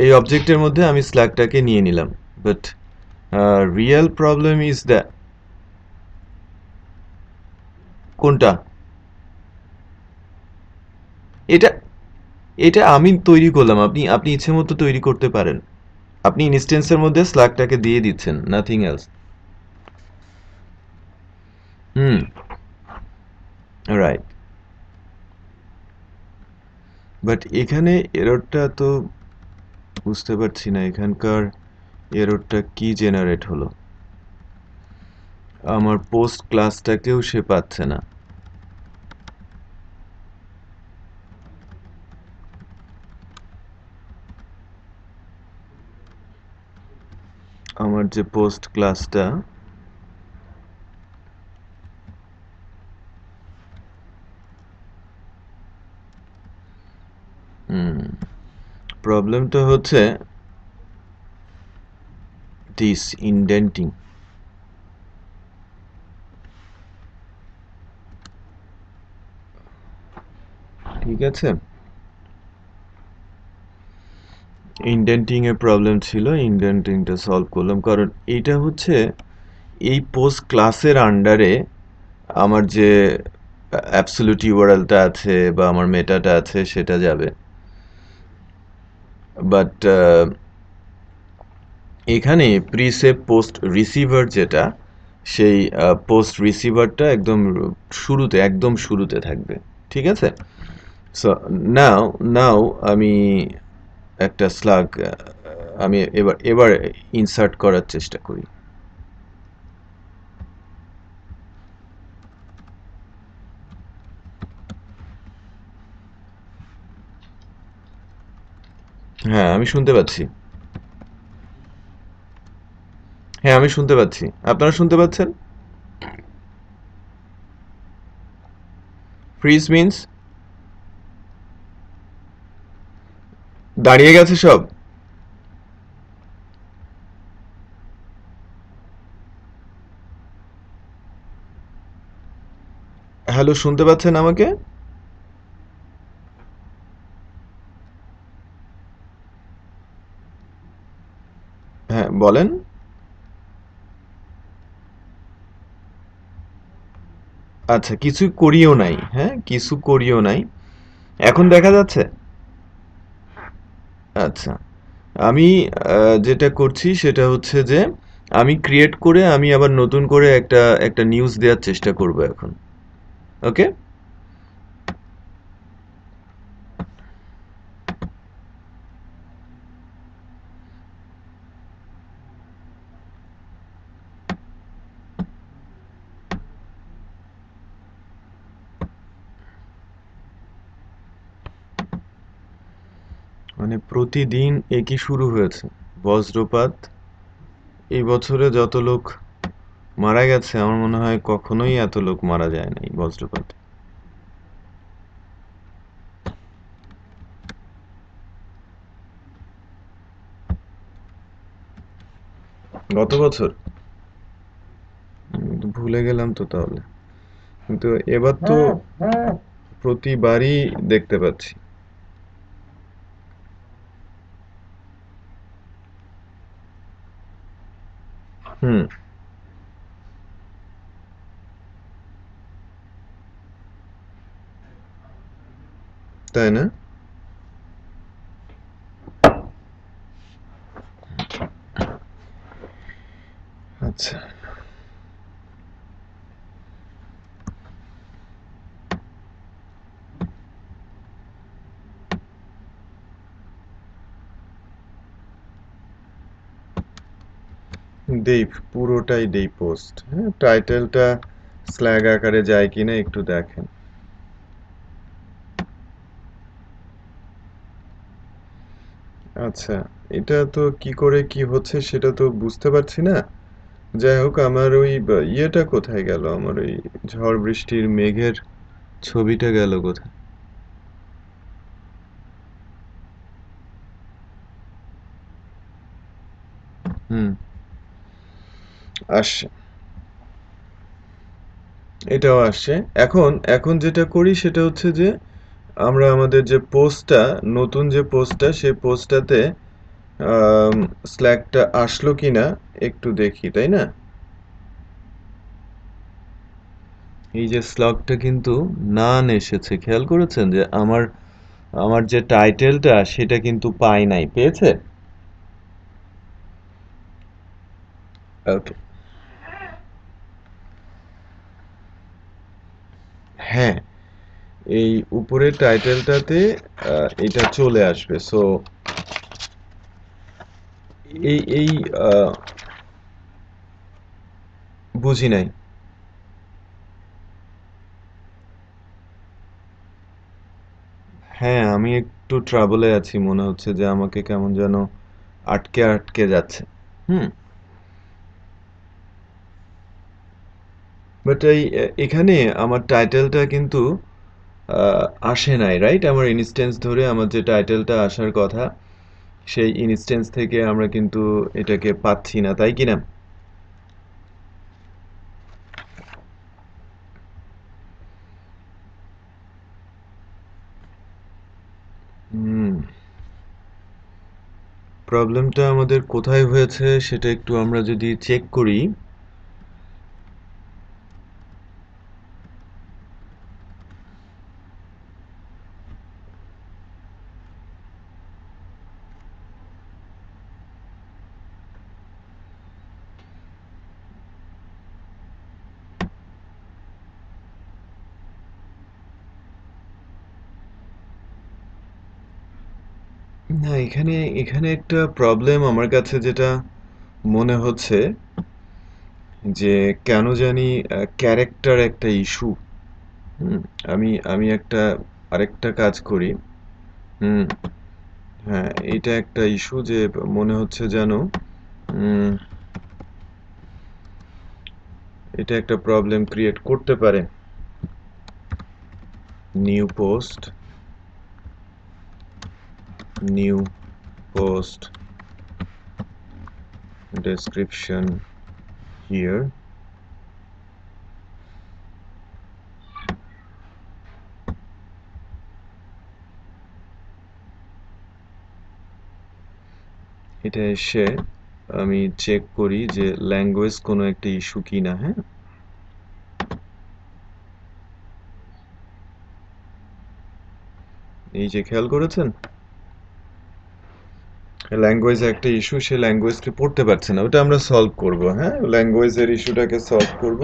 এই অবজেক্টের মধ্যে আমি স্ল্যাগটাকে নিয়ে নিলাম, but real problem is that, কোনটা? এটা এটা আমি তৈরি করলাম, আপনি আপনি ইচ্ছে মতো তৈরি করতে পারেন। আপনি ইনস্ট্যান্সের মধ্যে স্ল্যাগটাকে দিয়ে দিচ্ছেন, nothing else. Hmm, right. But এখানে এররটা তো বুঝতে পারছি না, এখানকার এররটা কি জেনারেট হলো। আমার পোস্ট ক্লাসটাকেও সে পাচ্ছে না। আমার যে পোস্ট ক্লাসটা, প্রবলেমটা হচ্ছে দিস ইন্ডেন্টিং। ঠিক আছে, ইন্ডেন্টিং এর প্রবলেম ছিল, ইন্ডেন্টিংটা সলভ করলাম, কারণ এটা হচ্ছে এই পোস্ট ক্লাসের আন্ডারে আমার যে অ্যাবসলিউট ইউআরএলটা আছে বা আমার মেটাটা আছে সেটা যাবে, বাট এখানে প্রিসেভ পোস্ট রিসিভার যেটা, সেই পোস্ট রিসিভারটা একদম শুরুতে থাকবে। ঠিক আছে, সো নাও নাও আমি একটা স্লাগ আমি এবার ইনসার্ট করার চেষ্টা করি। হ্যাঁ আমি শুনতে পাচ্ছি, হ্যাঁ আমি শুনতে পাচ্ছি, আপনারা শুনতে পাচ্ছেন? ফ্রিজ মিন্স দাঁড়িয়ে গেছে সব? হ্যালো, শুনতে পাচ্ছেন আমাকে? হ্যাঁ বলেন। আচ্ছা, কিছু করিও নাই, হ্যাঁ কিছু করিও নাই, এখন দেখা যাচ্ছে? আচ্ছা, আমি যেটা করছি সেটা হচ্ছে যে আমি ক্রিয়েট করে আমি আবার নতুন করে একটা একটা নিউজ দেওয়ার চেষ্টা করব এখন। ওকে, মানে প্রতিদিন একই শুরু হয়েছে, বজ্রপাত। এই বছরে যত লোক মারা গেছে আমার মনে হয় কখনোই এত লোক মারা যায় নাই বজ্রপাত। গত বছর ভুলে গেলাম তো তাহলে, কিন্তু এবার তো প্রতিবারই দেখতে পাচ্ছি। হুম, তাই না? আচ্ছা, দেই, পুরোটাই দেই পোস্ট, হ্যাঁ টাইটেলটা স্ল্যাগ আকারে যায় কিনা একটু দেখেন। আচ্ছা, এটা তো কি করে কি হচ্ছে সেটা তো বুঝতে পারছি না। যাই হোক, আমার ওই ইয়েটা কোথায় গেল, আমার ওই ঝড় বৃষ্টির মেঘের ছবিটা গেল কোথায়? হুম, আসছে, এটাও আসছে। এখন এখন যেটা করি সেটা হচ্ছে যে আমরা আমাদের যে পোস্টটা, নতুন যে পোস্টটা সেই পোস্টটাতে স্ল্যাগটা আসলো কিনা একটু দেখি, তাই না? এই যে স্লগটা কিন্তু নান এসেছে, খেয়াল করেছেন যে আমার আমার যে টাইটেলটা সেটা কিন্তু পাই নাই, পেয়েছে? ওকে, হ্যাঁ এই উপরের টাইটেলটাতে এটা চলে আসবে। সো এই আহ, বুঝি নাই। হ্যাঁ আমি একটু ট্রাবলে আছি, মনে হচ্ছে যে আমাকে কেমন যেন আটকে আটকে যাচ্ছে। হুম, বাট এই এখানে আমার টাইটেলটা কিন্তু আসে নাই, রাইট? আমার ইনস্ট্যান্স ধরে আমার যে টাইটেলটা আসার কথা সেই ইনস্ট্যান্স থেকে আমরা কিন্তু এটাকে পাচ্ছি না, তাই কি না? হুম, প্রবলেমটা আমাদের কোথায় হয়েছে সেটা একটু আমরা যদি চেক করি। না, এখানে এখানে একটা প্রবলেম আমার কাছে যেটা মনে হচ্ছে যে কেন জানি ক্যারেক্টার একটা ইস্যু। হুম, আমি আমি একটা আরেকটা কাজ করি। হুম, হ্যাঁ, এটা একটা ইস্যু যে মনে হচ্ছে যেন উম, এটা একটা প্রবলেম ক্রিয়েট করতে পারে। New post, new post description here. এটা এসে আমি চেক করি যে ল্যাঙ্গুয়েজ কোনো একটা ইস্যু কিনা। হ্যাঁ, এই যে খেয়াল করেছেন ল্যাঙ্গুয়েজ একটা ইস্যু, সে ল্যাঙ্গুয়েজটি পড়তে পারছে না, ওটা আমরা সলভ করব। হ্যাঁ, ল্যাঙ্গুয়েজের ইস্যুটাকে সলভ করব।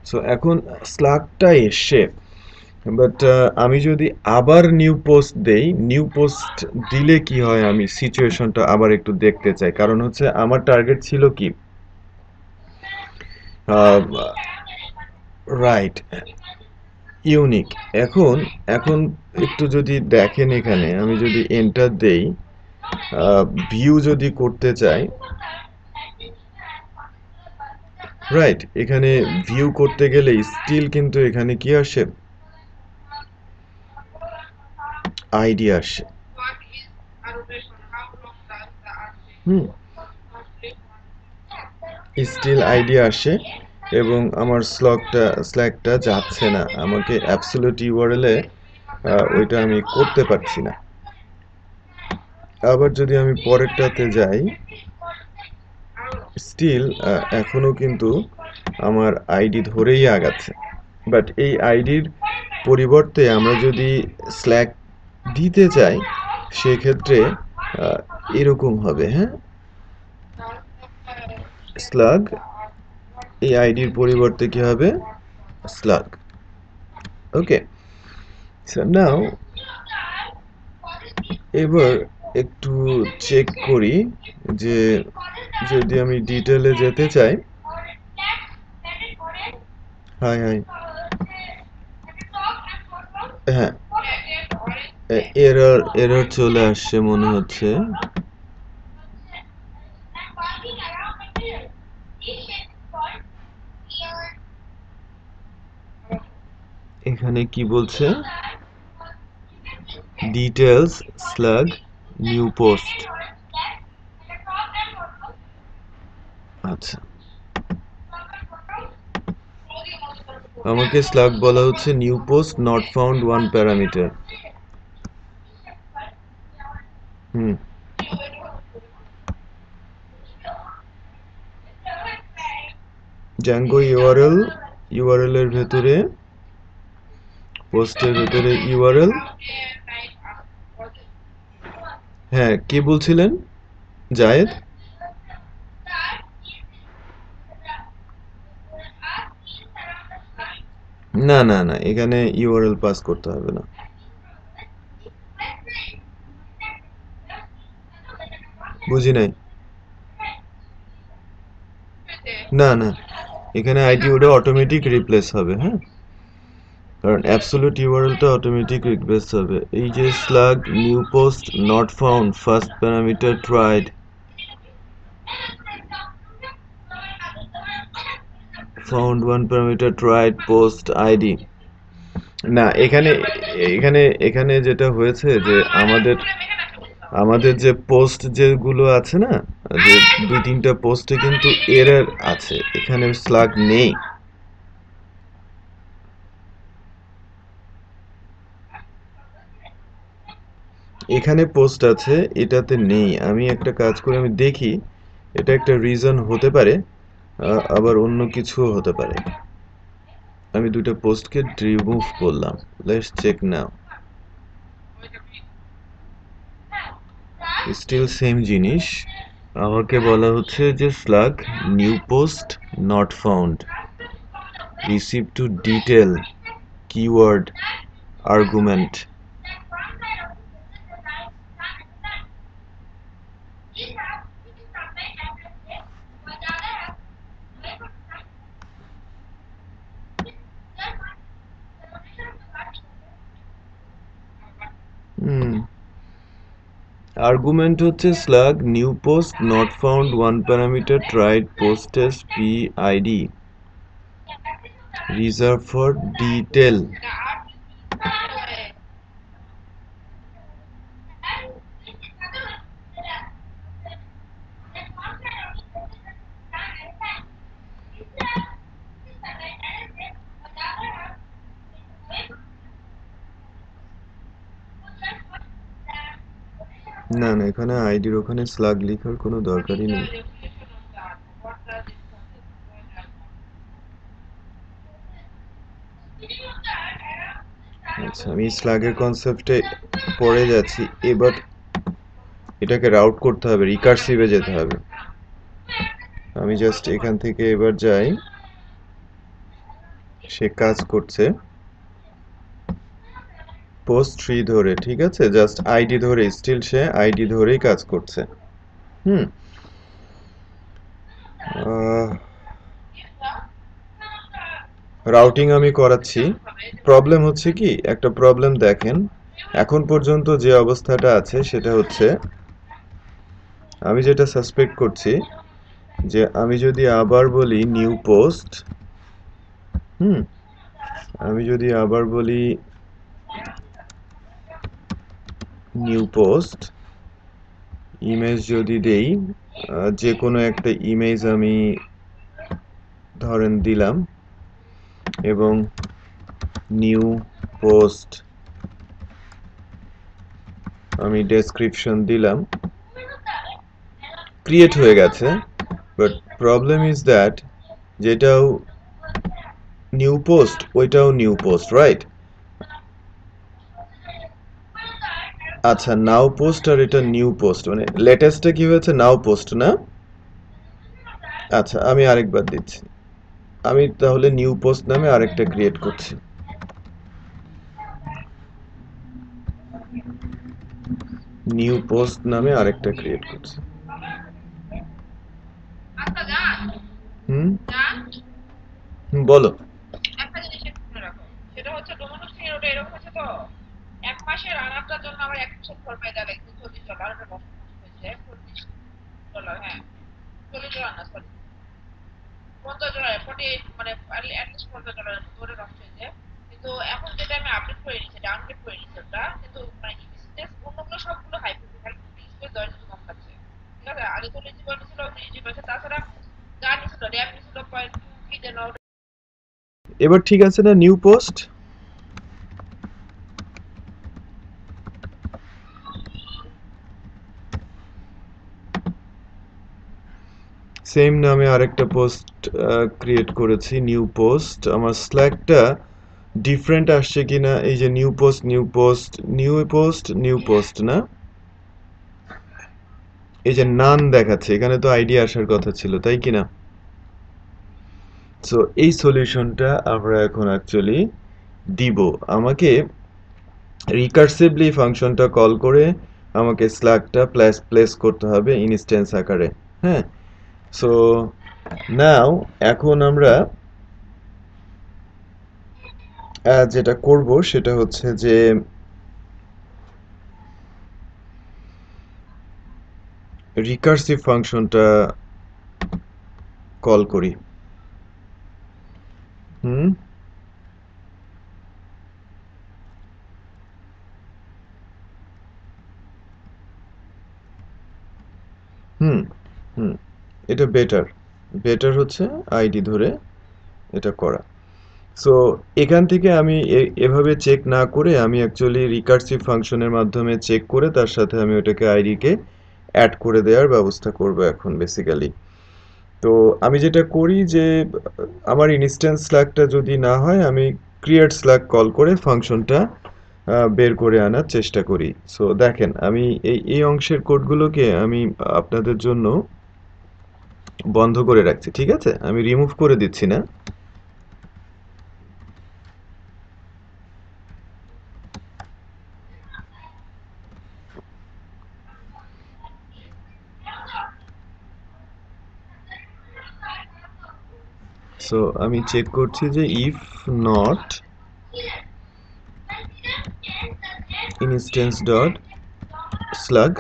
সো এখন স্লাগটা এসে, বাট আমি যদি আবার নিউ পোস্ট দেই, নিউ পোস্ট দিলে কি হয় আমি সিচুয়েশনটা আবার একটু দেখতে চাই, কারণ হচ্ছে আমার টার্গেট ছিল কি, রাইট, ইউনিক। এখন এখন একটু যদি দেখেন এখানে আমি যদি এন্টার দেই, ভিউ যদি করতে চাই, রাইট, এখানে ভিউ করতে গেলে স্টিল কিন্তু এখানে কি আসে, আইডি আসে। হুম, স্টিল আইডি আসে এবং আমার স্ল্যাগটা যাচ্ছে না, আমাকে অ্যাবসলিউট ইউআরএল এ ওইটা আমি করতে পারছি না। আবার যদি আমি পরেরটাতে যাই, স্টিল এখনো কিন্তু আমার আইডি ধরেই আগাচ্ছে। বাট এই আইডির পরিবর্তে আমরা যদি স্ল্যাগ দিতে চাই সেক্ষেত্রে এরকম হবে। হ্যাঁ, স্লাগ, এই আইডির পরিবর্তে কি হবে, স্লাগ। ওকে, সো নাও এবার একটু চেক করি যে যদি আমি ডিটেলে যেতে চাই। হাই হাই, হ্যাঁ, এরর এরর চলে আসছে মনে হচ্ছে। এখানে কি বলছে, ডিটেলস স্ল্যাগ নিউ পোস্ট। আচ্ছা, আমাকে স্ল্যাগ বলা হচ্ছে new post not found one parameter. Hmm, Zango URL, URL এর ভেতরে, পোস্টের ভেতরে ইউআরএল। হ্যাঁ, কি বলছিলেন জায়েদ? না না না, এখানে ইউআরএল পাস করতে হবে না। বুঝি নাই। না না, এখানে আইডি ওটা অটোমেটিক রিপ্লেস হবে। হ্যাঁ, কারণ অ্যাবসলিউট ইউআরএলটা অটোমেটিক রিপ্লেস হবে। এই যে slug new post not found first parameter tried, found one parameter tried post ID, না, এখানে এখানে এখানে যেটা হয়েছে যে আমাদের আমাদের যে পোস্ট যেগুলো আছে না, যে দুই তিনটা পোস্টে কিন্তু এরর আছে, এখানে স্লাগ নেই। এখানে পোস্ট আছে, এটাতে নেই। আমি একটা কাজ করে আমি দেখি, এটা একটা রিজন হতে পারে, আবার অন্য কিছুও হতে পারে। আমি দুইটা পোস্টকে রিমুভ করলাম, let's check now. Still same জিনিস, আমাকে বলা হচ্ছে যে slug new post not found, receive to detail keyword argument. Hmm, argument হচ্ছে slug new post not found one parameter tried posts P ID reserve for detail. না না, এখানে আইডির ওখানে স্লাগ লেখার কোনো দরকারই নেই। আচ্ছা, আমি স্লাগের কনসেপ্টে পড়ে যাচ্ছি এবার। এটাকে রাউট করতে হবে, রিকার্সিভে যেতে হবে। আমি জাস্ট এখান থেকে এবার যাই, সে কাজ করছে পোস্ট ট্রি ধরে, ঠিক আছে, জাস্ট আইডি ধরে, স্টিল সে আইডি ধরেই কাজ করছে। হুম, রাউটিং আমি করাচ্ছি। প্রবলেম হচ্ছে কি, একটা প্রবলেম দেখেন, এখন পর্যন্ত যে অবস্থাটা আছে সেটা হচ্ছে, আমি যেটা সাসপেক্ট করছি, যে আমি যদি আবার বলি নিউ পোস্ট, হুম, আমি যদি আবার বলি নিউ পোস্ট, ইমেজ যদি দেই, যে কোনো একটা ইমেজ আমি ধরেন দিলাম, এবং নিউ পোস্ট আমি ডেসক্রিপশন দিলাম, ক্রিয়েট হয়ে গেছে। বাট প্রবলেম ইজ দ্যাট, যেটাও নিউ পোস্ট ওইটাও নিউ পোস্ট, রাইট? আচ্ছা, নাও পোস্ট আর এটা নিউ পোস্ট, মানে লেটেস্টে কি হয়েছে, নাও পোস্ট না? আচ্ছা, আমি আরেকবার দিচ্ছি। আমি তাহলে নিউ পোস্ট নামে আরেকটা ক্রিয়েট করছি। নিউ পোস্ট নামে আরেকটা ক্রিয়েট করছি। হুম, বলো। এবার ঠিক আছে না নিউ পোস্ট? সেম নামে আরেকটা পোস্ট ক্রিয়েট করেছি, নিউ পোস্ট। আমার স্ল্যাগটা ডিফারেন্ট আসছে কিনা, এই যে new post new post new post new post না, এই যে নান দেখাচ্ছে, এখানে তো আইডি আসার কথা ছিল, তাই কিনা? সো এই সলিউশনটা আমরা এখন অ্যাকচুয়ালি দিব। আমাকে রিকার্সিভলি ফাংশনটা কল করে আমাকে স্ল্যাগটা প্লেস করতে হবে ইনস্ট্যান্স আকারে। হ্যাঁ, সো নাও এখন আমরা যেটা করব সেটা হচ্ছে যে রিকার্সিভ ফাংশনটা কল করি। হুম, হুম হুম এটা বেটার হচ্ছে আইডি ধরে এটা করা। সো এখান থেকে আমি এভাবে চেক না করে আমি অ্যাকচুয়ালি রিকার্সিভ ফাংশনের মাধ্যমে চেক করে তার সাথে আমি ওটাকে আইডিকে অ্যাড করে দেওয়ার ব্যবস্থা করব এখন বেসিক্যালি। তো আমি যেটা করি যে আমার ইনস্ট্যান্স স্ল্যাগটা যদি না হয় আমি ক্রিয়েট স্ল্যাগ কল করে ফাংশনটা বের করে আনার চেষ্টা করি। সো দেখেন আমি এই অংশের কোডগুলোকে আমি আপনাদের জন্য বন্ধ করে রাখছি, ঠিক আছে? আমি রিমুভ করে দিচ্ছি না। সো আমি চেক করছি যে if not instance dot slug,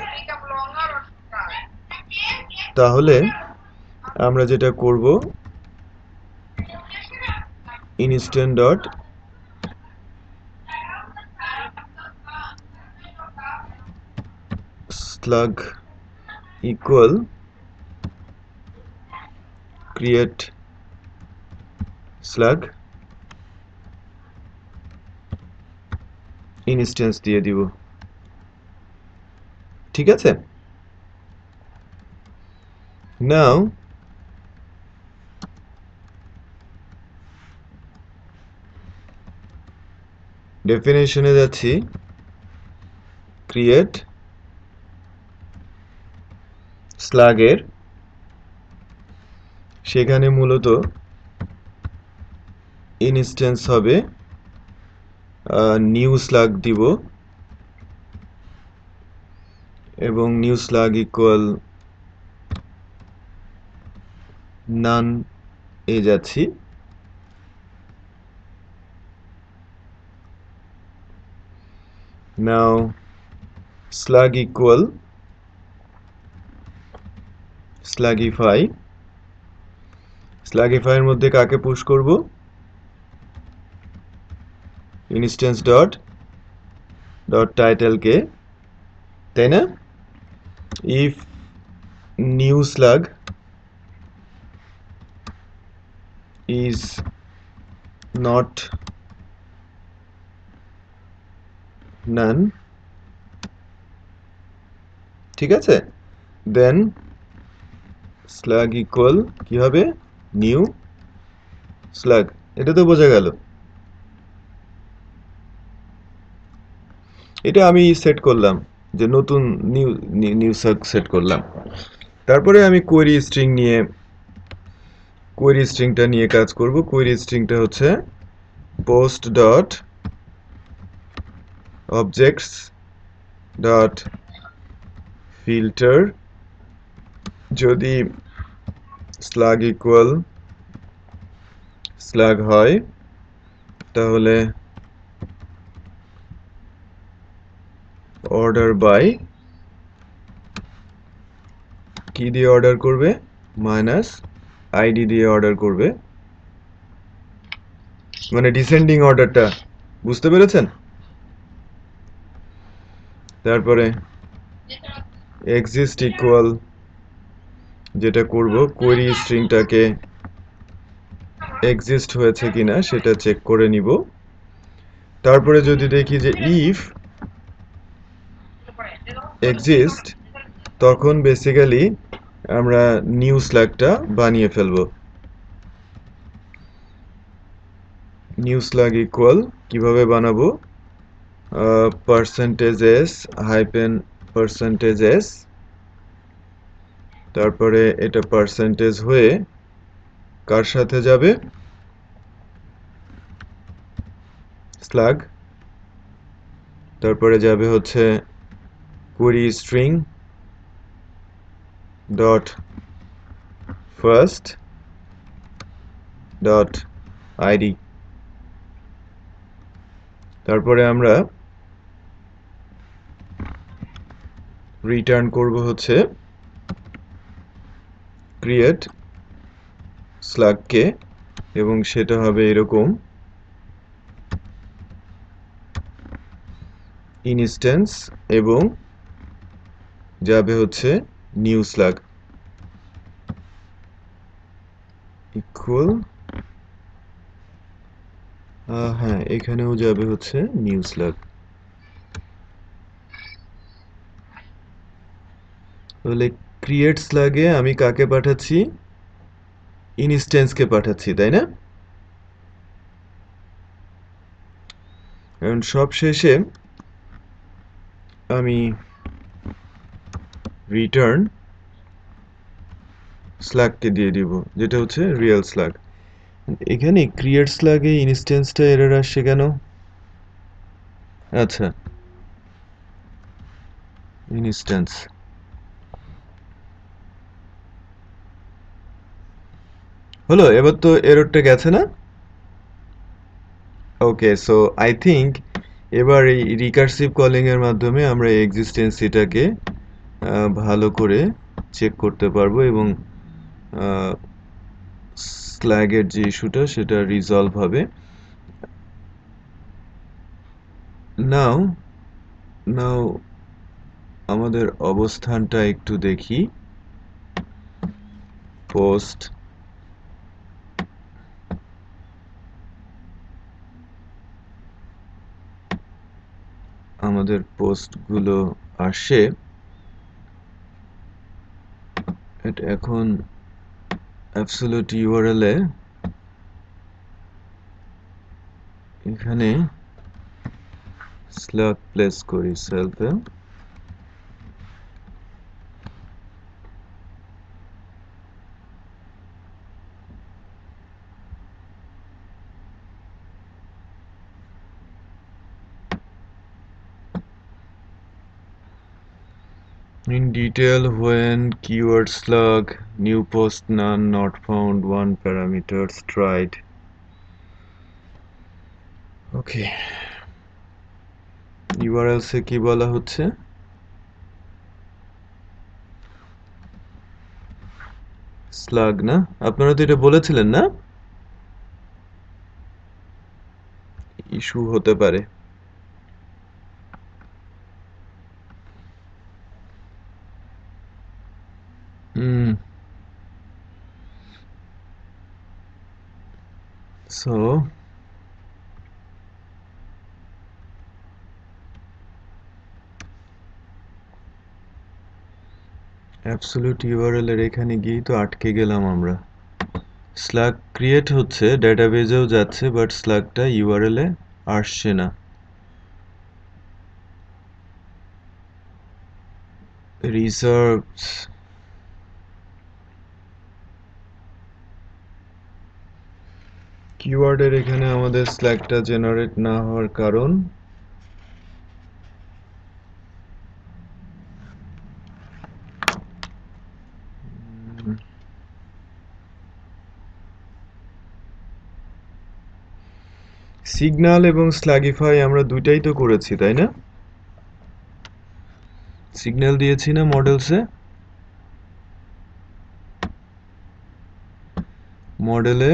তাহলে আমরা যেটা করব instance dot slug equal create slug instance দিয়ে দিব, ঠিক আছে? নাও ডেফিনেশনে যাচ্ছি, ক্রিয়েট স্লাগের সেখানে মূলত ইনস্ট্যান্স হবে নিউ স্লাগ দিব এবং নিউ স্লাগ ইকুয়াল নান এ যাচ্ছি। নাও স্লাগ ইকুয়াল স্লাগিফাই, স্লাগিফাই এর মধ্যে কাকে পুশ করব? ইনস্ট্যান্স ডট টাইটেল কে, তাই না? If new slug is not নান, ঠিক আছে? দেন স্লাগ ইকুয়াল কি হবে? New slug. এটা তো বোঝা গেল। এটা আমি সেট করলাম যে নতুন নিউ নিউ স্লাগ সেট করলাম। তারপরে আমি কোয়েরি স্ট্রিংটা নিয়ে কাজ করব। কোয়েরি স্ট্রিংটা হচ্ছে post dot objects dot filter, যদি স্লাগ ইকুয়াল স্লাগ হয় তাহলে অর্ডার বাই, কি দিয়ে অর্ডার করবে? মাইনাস আইডি দিয়ে অর্ডার করবে, মানে ডিসেন্ডিং অর্ডারটা, বুঝতে পেরেছেন? তারপরে এক্সিস্ট ইকুয়াল যেটা করব কোয়েরি স্ট্রিংটাকে এক্সিস্ট হয়েছে কিনা সেটা চেক করে নিব। তারপরে যদি দেখি যে ইফ এক্সিস্ট, তখন বেসিক্যালি আমরা নিউ স্ল্যাগটা বানিয়ে ফেলবো। নিউ স্ল্যাগ ইকুয়াল কিভাবে বানাবো? Percentage S hyphen percentage S, তারপরে এটা পার্সেন্টেজ হয়ে কার সাথে যাবে? স্ল্যাগ, তারপরে যাবে হচ্ছে query string dot first dot ID, তারপরে আমরা রিটার্ন করব হচ্ছে ক্রিয়েট স্ল্যাগকে, এবং সেটা হবে এরকম ইনস্ট্যান্স এবং যাবে হচ্ছে নিউ স্ল্যাগ। ইকুয়াল হ্যাঁ এখানেও যাবে হচ্ছে নিউ স্ল্যাগ। তাহলে ক্রিয়েট স্ল্যাগে আমি কাকে পাঠাচ্ছি, ইনস্ট্যান্সকে পাঠাচ্ছি তাই না? কারণ সব শেষে আমি রিটার্ন স্ল্যাগকে দিয়ে দিব যেটা হচ্ছে রিয়েল স্ল্যাগ। এখানে ক্রিয়েট স্ল্যাগে ইনস্ট্যান্সটা এরর আসছে কেন? আচ্ছা ইনস্ট্যান্স হলো, এবার তো এররটা গেছে না? ওকে সো আই থিঙ্ক এবার এই রিকার্সিভ কলিং এর মাধ্যমে আমরা এক্সিস্টেন্সিটাকে ভালো করে চেক করতে পারবো এবং স্ল্যাগের যে ইস্যুটা সেটা রিজলভ হবে। নাও নাও আমাদের অবস্থানটা একটু দেখি। পোস্ট আমাদের পোস্টগুলো আসে, এটা এখন অ্যাবসলিউট ইউআরএল এ এখানে স্ল্যাগ প্লেস করি সেলফে। In detail, when keyword slug, new post none, not found, one parameters tried. Okay. URLs এ কি বলা হচ্ছে? স্লাগ না? আপনারা তো এটা বলেছিলেন না? ইস্যু হতে পারে। So অ্যাবসলিউট ইউআরএল এর এখানে গিয়ে তো আটকে গেলাম আমরা। স্ল্যাগ ক্রিয়েট হচ্ছে, ডেটাবেজেও যাচ্ছে, বাট স্ল্যাগটা ইউআরএল এ আসছে না। রিজার্ভস কিওয়ার্ডের এখানে আমাদের স্ল্যাগটা জেনারেট না হওয়ার কারণ সিগন্যাল এবং স্ল্যাগিফাই আমরা দুইটাই তো করেছি তাই না? সিগন্যাল দিয়েছি না মডেলসে? মডেলে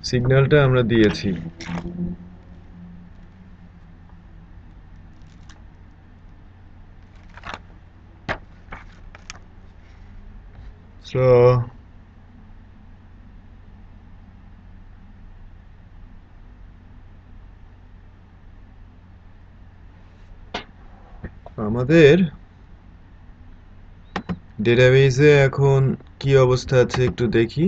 সিগন্যালটা আমরা দিয়েছি। সো আমাদের ডেটাবেজে এখন কি অবস্থা আছে একটু দেখি।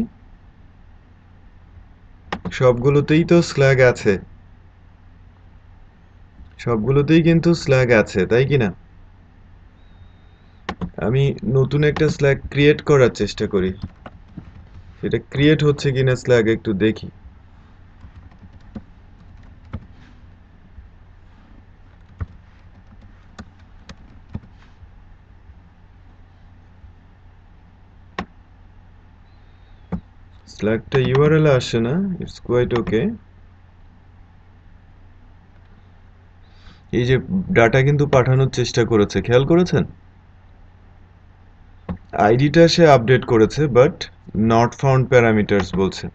সবগুলোতেই তো স্ল্যাগ আছে, সবগুলোতেই কিন্তু স্ল্যাগ আছে তাই কি না? আমি নতুন একটা স্ল্যাগ ক্রিয়েট করার চেষ্টা করি, সেটা ক্রিয়েট হচ্ছে কিনা স্ল্যাগ একটু দেখি। স্ল্যাগটা ইউআরএল আসে না, ইটস কোয়াইট ওকে। এই যে ডাটা কিন্তু পাঠানোর চেষ্টা করেছে, খেয়াল করেছেন? আইডিটা সে আপডেট করেছে বাট নট ফাউন্ড প্যারামিটারস বলছে।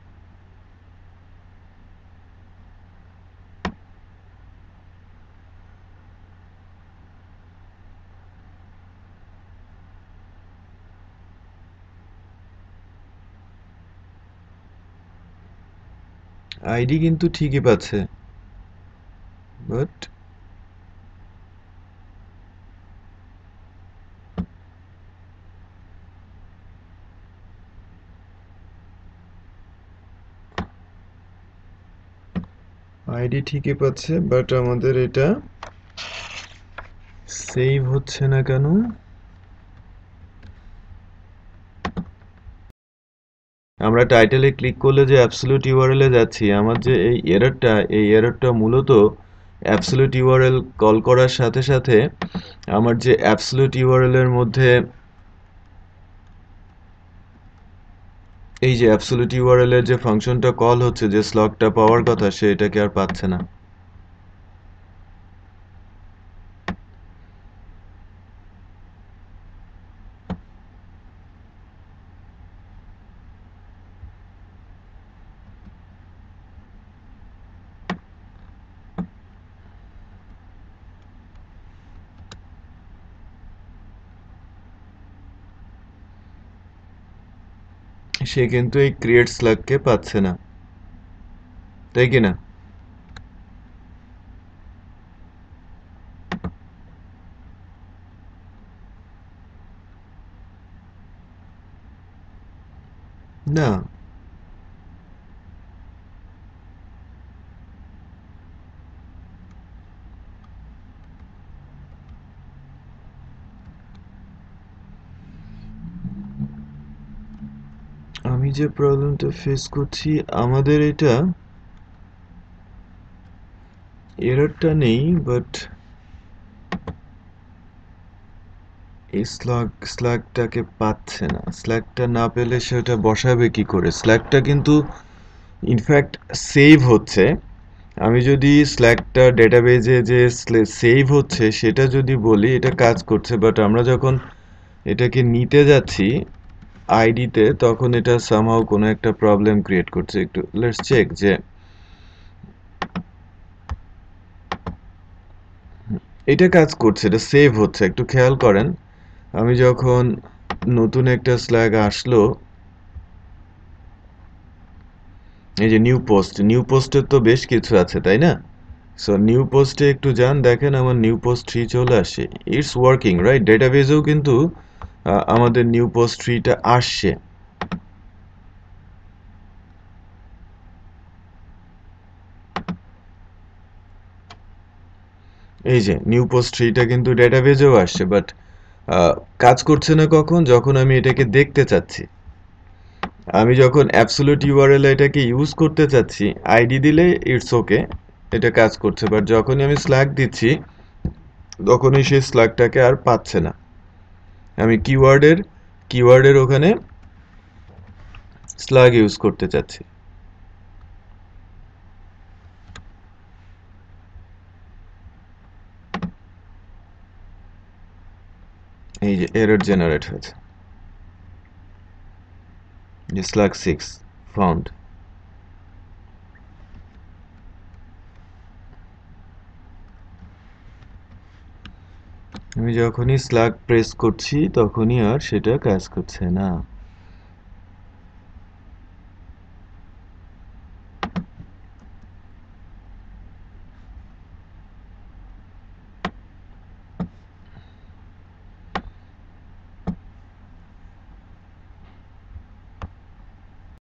আইডি কিন্তু ঠিকই পাচ্ছে, বাট আইডি ঠিকই পাচ্ছে, বাট আমাদের এটা সেভ হচ্ছে না কেন? আমরা টাইটেলে ক্লিক করলে যে অ্যাবসলিউট ইউআরএল এ যাচ্ছি, আমার যে এই এররটা মূলত অ্যাবসলিউট ইউআরএল কল করার সাথে সাথে আমার যে অ্যাবসলিউট ইউআরএল এর মধ্যে এই যে অ্যাবসলিউট ইউআরএল এর যে ফাংশনটা কল হচ্ছে, যে স্লগটা পাওয়ার কথা, সে এটাকে আর পাচ্ছে না। সে কিন্তু এই ক্রিয়েট স্ল্যাগকে পাচ্ছে না, তাই কি না? না, আমি যে প্রবলেমটা ফেস করছি, আমাদের এটা এররটা নেই, বাট এই স্ল্যাগটাকে পাচ্ছে না। স্ল্যাগটা না পেলে সেটা বসাবে কি করে? স্ল্যাগটা কিন্তু ইনফ্যাক্ট সেভ হচ্ছে। আমি যদি স্ল্যাগটা ডেটাবেজে যে সেভ হচ্ছে সেটা যদি বলি, এটা কাজ করছে, বাট আমরা যখন এটাকে নিতে যাচ্ছি আইডিতে, তখন এটা সামহাউ কোনো একটা প্রবলেম ক্রিয়েট করছে। একটু লেটস চেক যে এটা কাজ করছে, এটা সেভ হচ্ছে। একটু খেয়াল করেন, আমি যখন নতুন একটা স্ল্যাগ আসলো, এই যে নিউ পোস্টের তো বেশ কিছু আছে, তাই না? সো নিউ পোস্টে একটু যান, দেখেন আমার নিউ পোস্ট 3 চলে আসে। It's working, right? ডেটাবেজেও কিন্তু আমাদের নিউ পোস্ট 3টা আসছে। এই যে নিউ পোস্ট 3টা কিন্তু ডেটাবেজেও আসছে, বাট কাজ করছে না কখন? যখন আমি এটাকে দেখতে চাচ্ছি। আমি যখন অ্যাবসলিউট ইউআরএল এটাকে ইউজ করতে চাচ্ছি, আইডি দিলে ইটস ওকে, এটা কাজ করছে, বাট যখনই আমি স্ল্যাগ দিচ্ছি তখনই সেই স্ল্যাগটাকে আর পাচ্ছে না। আমি কিওয়ার্ডের ওখানে স্ল্যাগ ইউজ করতে চাচ্ছি। এই যে এরর জেনারেট হয়েছে, যে স্ল্যাগ 6 ফাউন্ড। আমি যখনই স্ল্যাগ প্রেস করছি তখনই আর সেটা কাজ করছে না।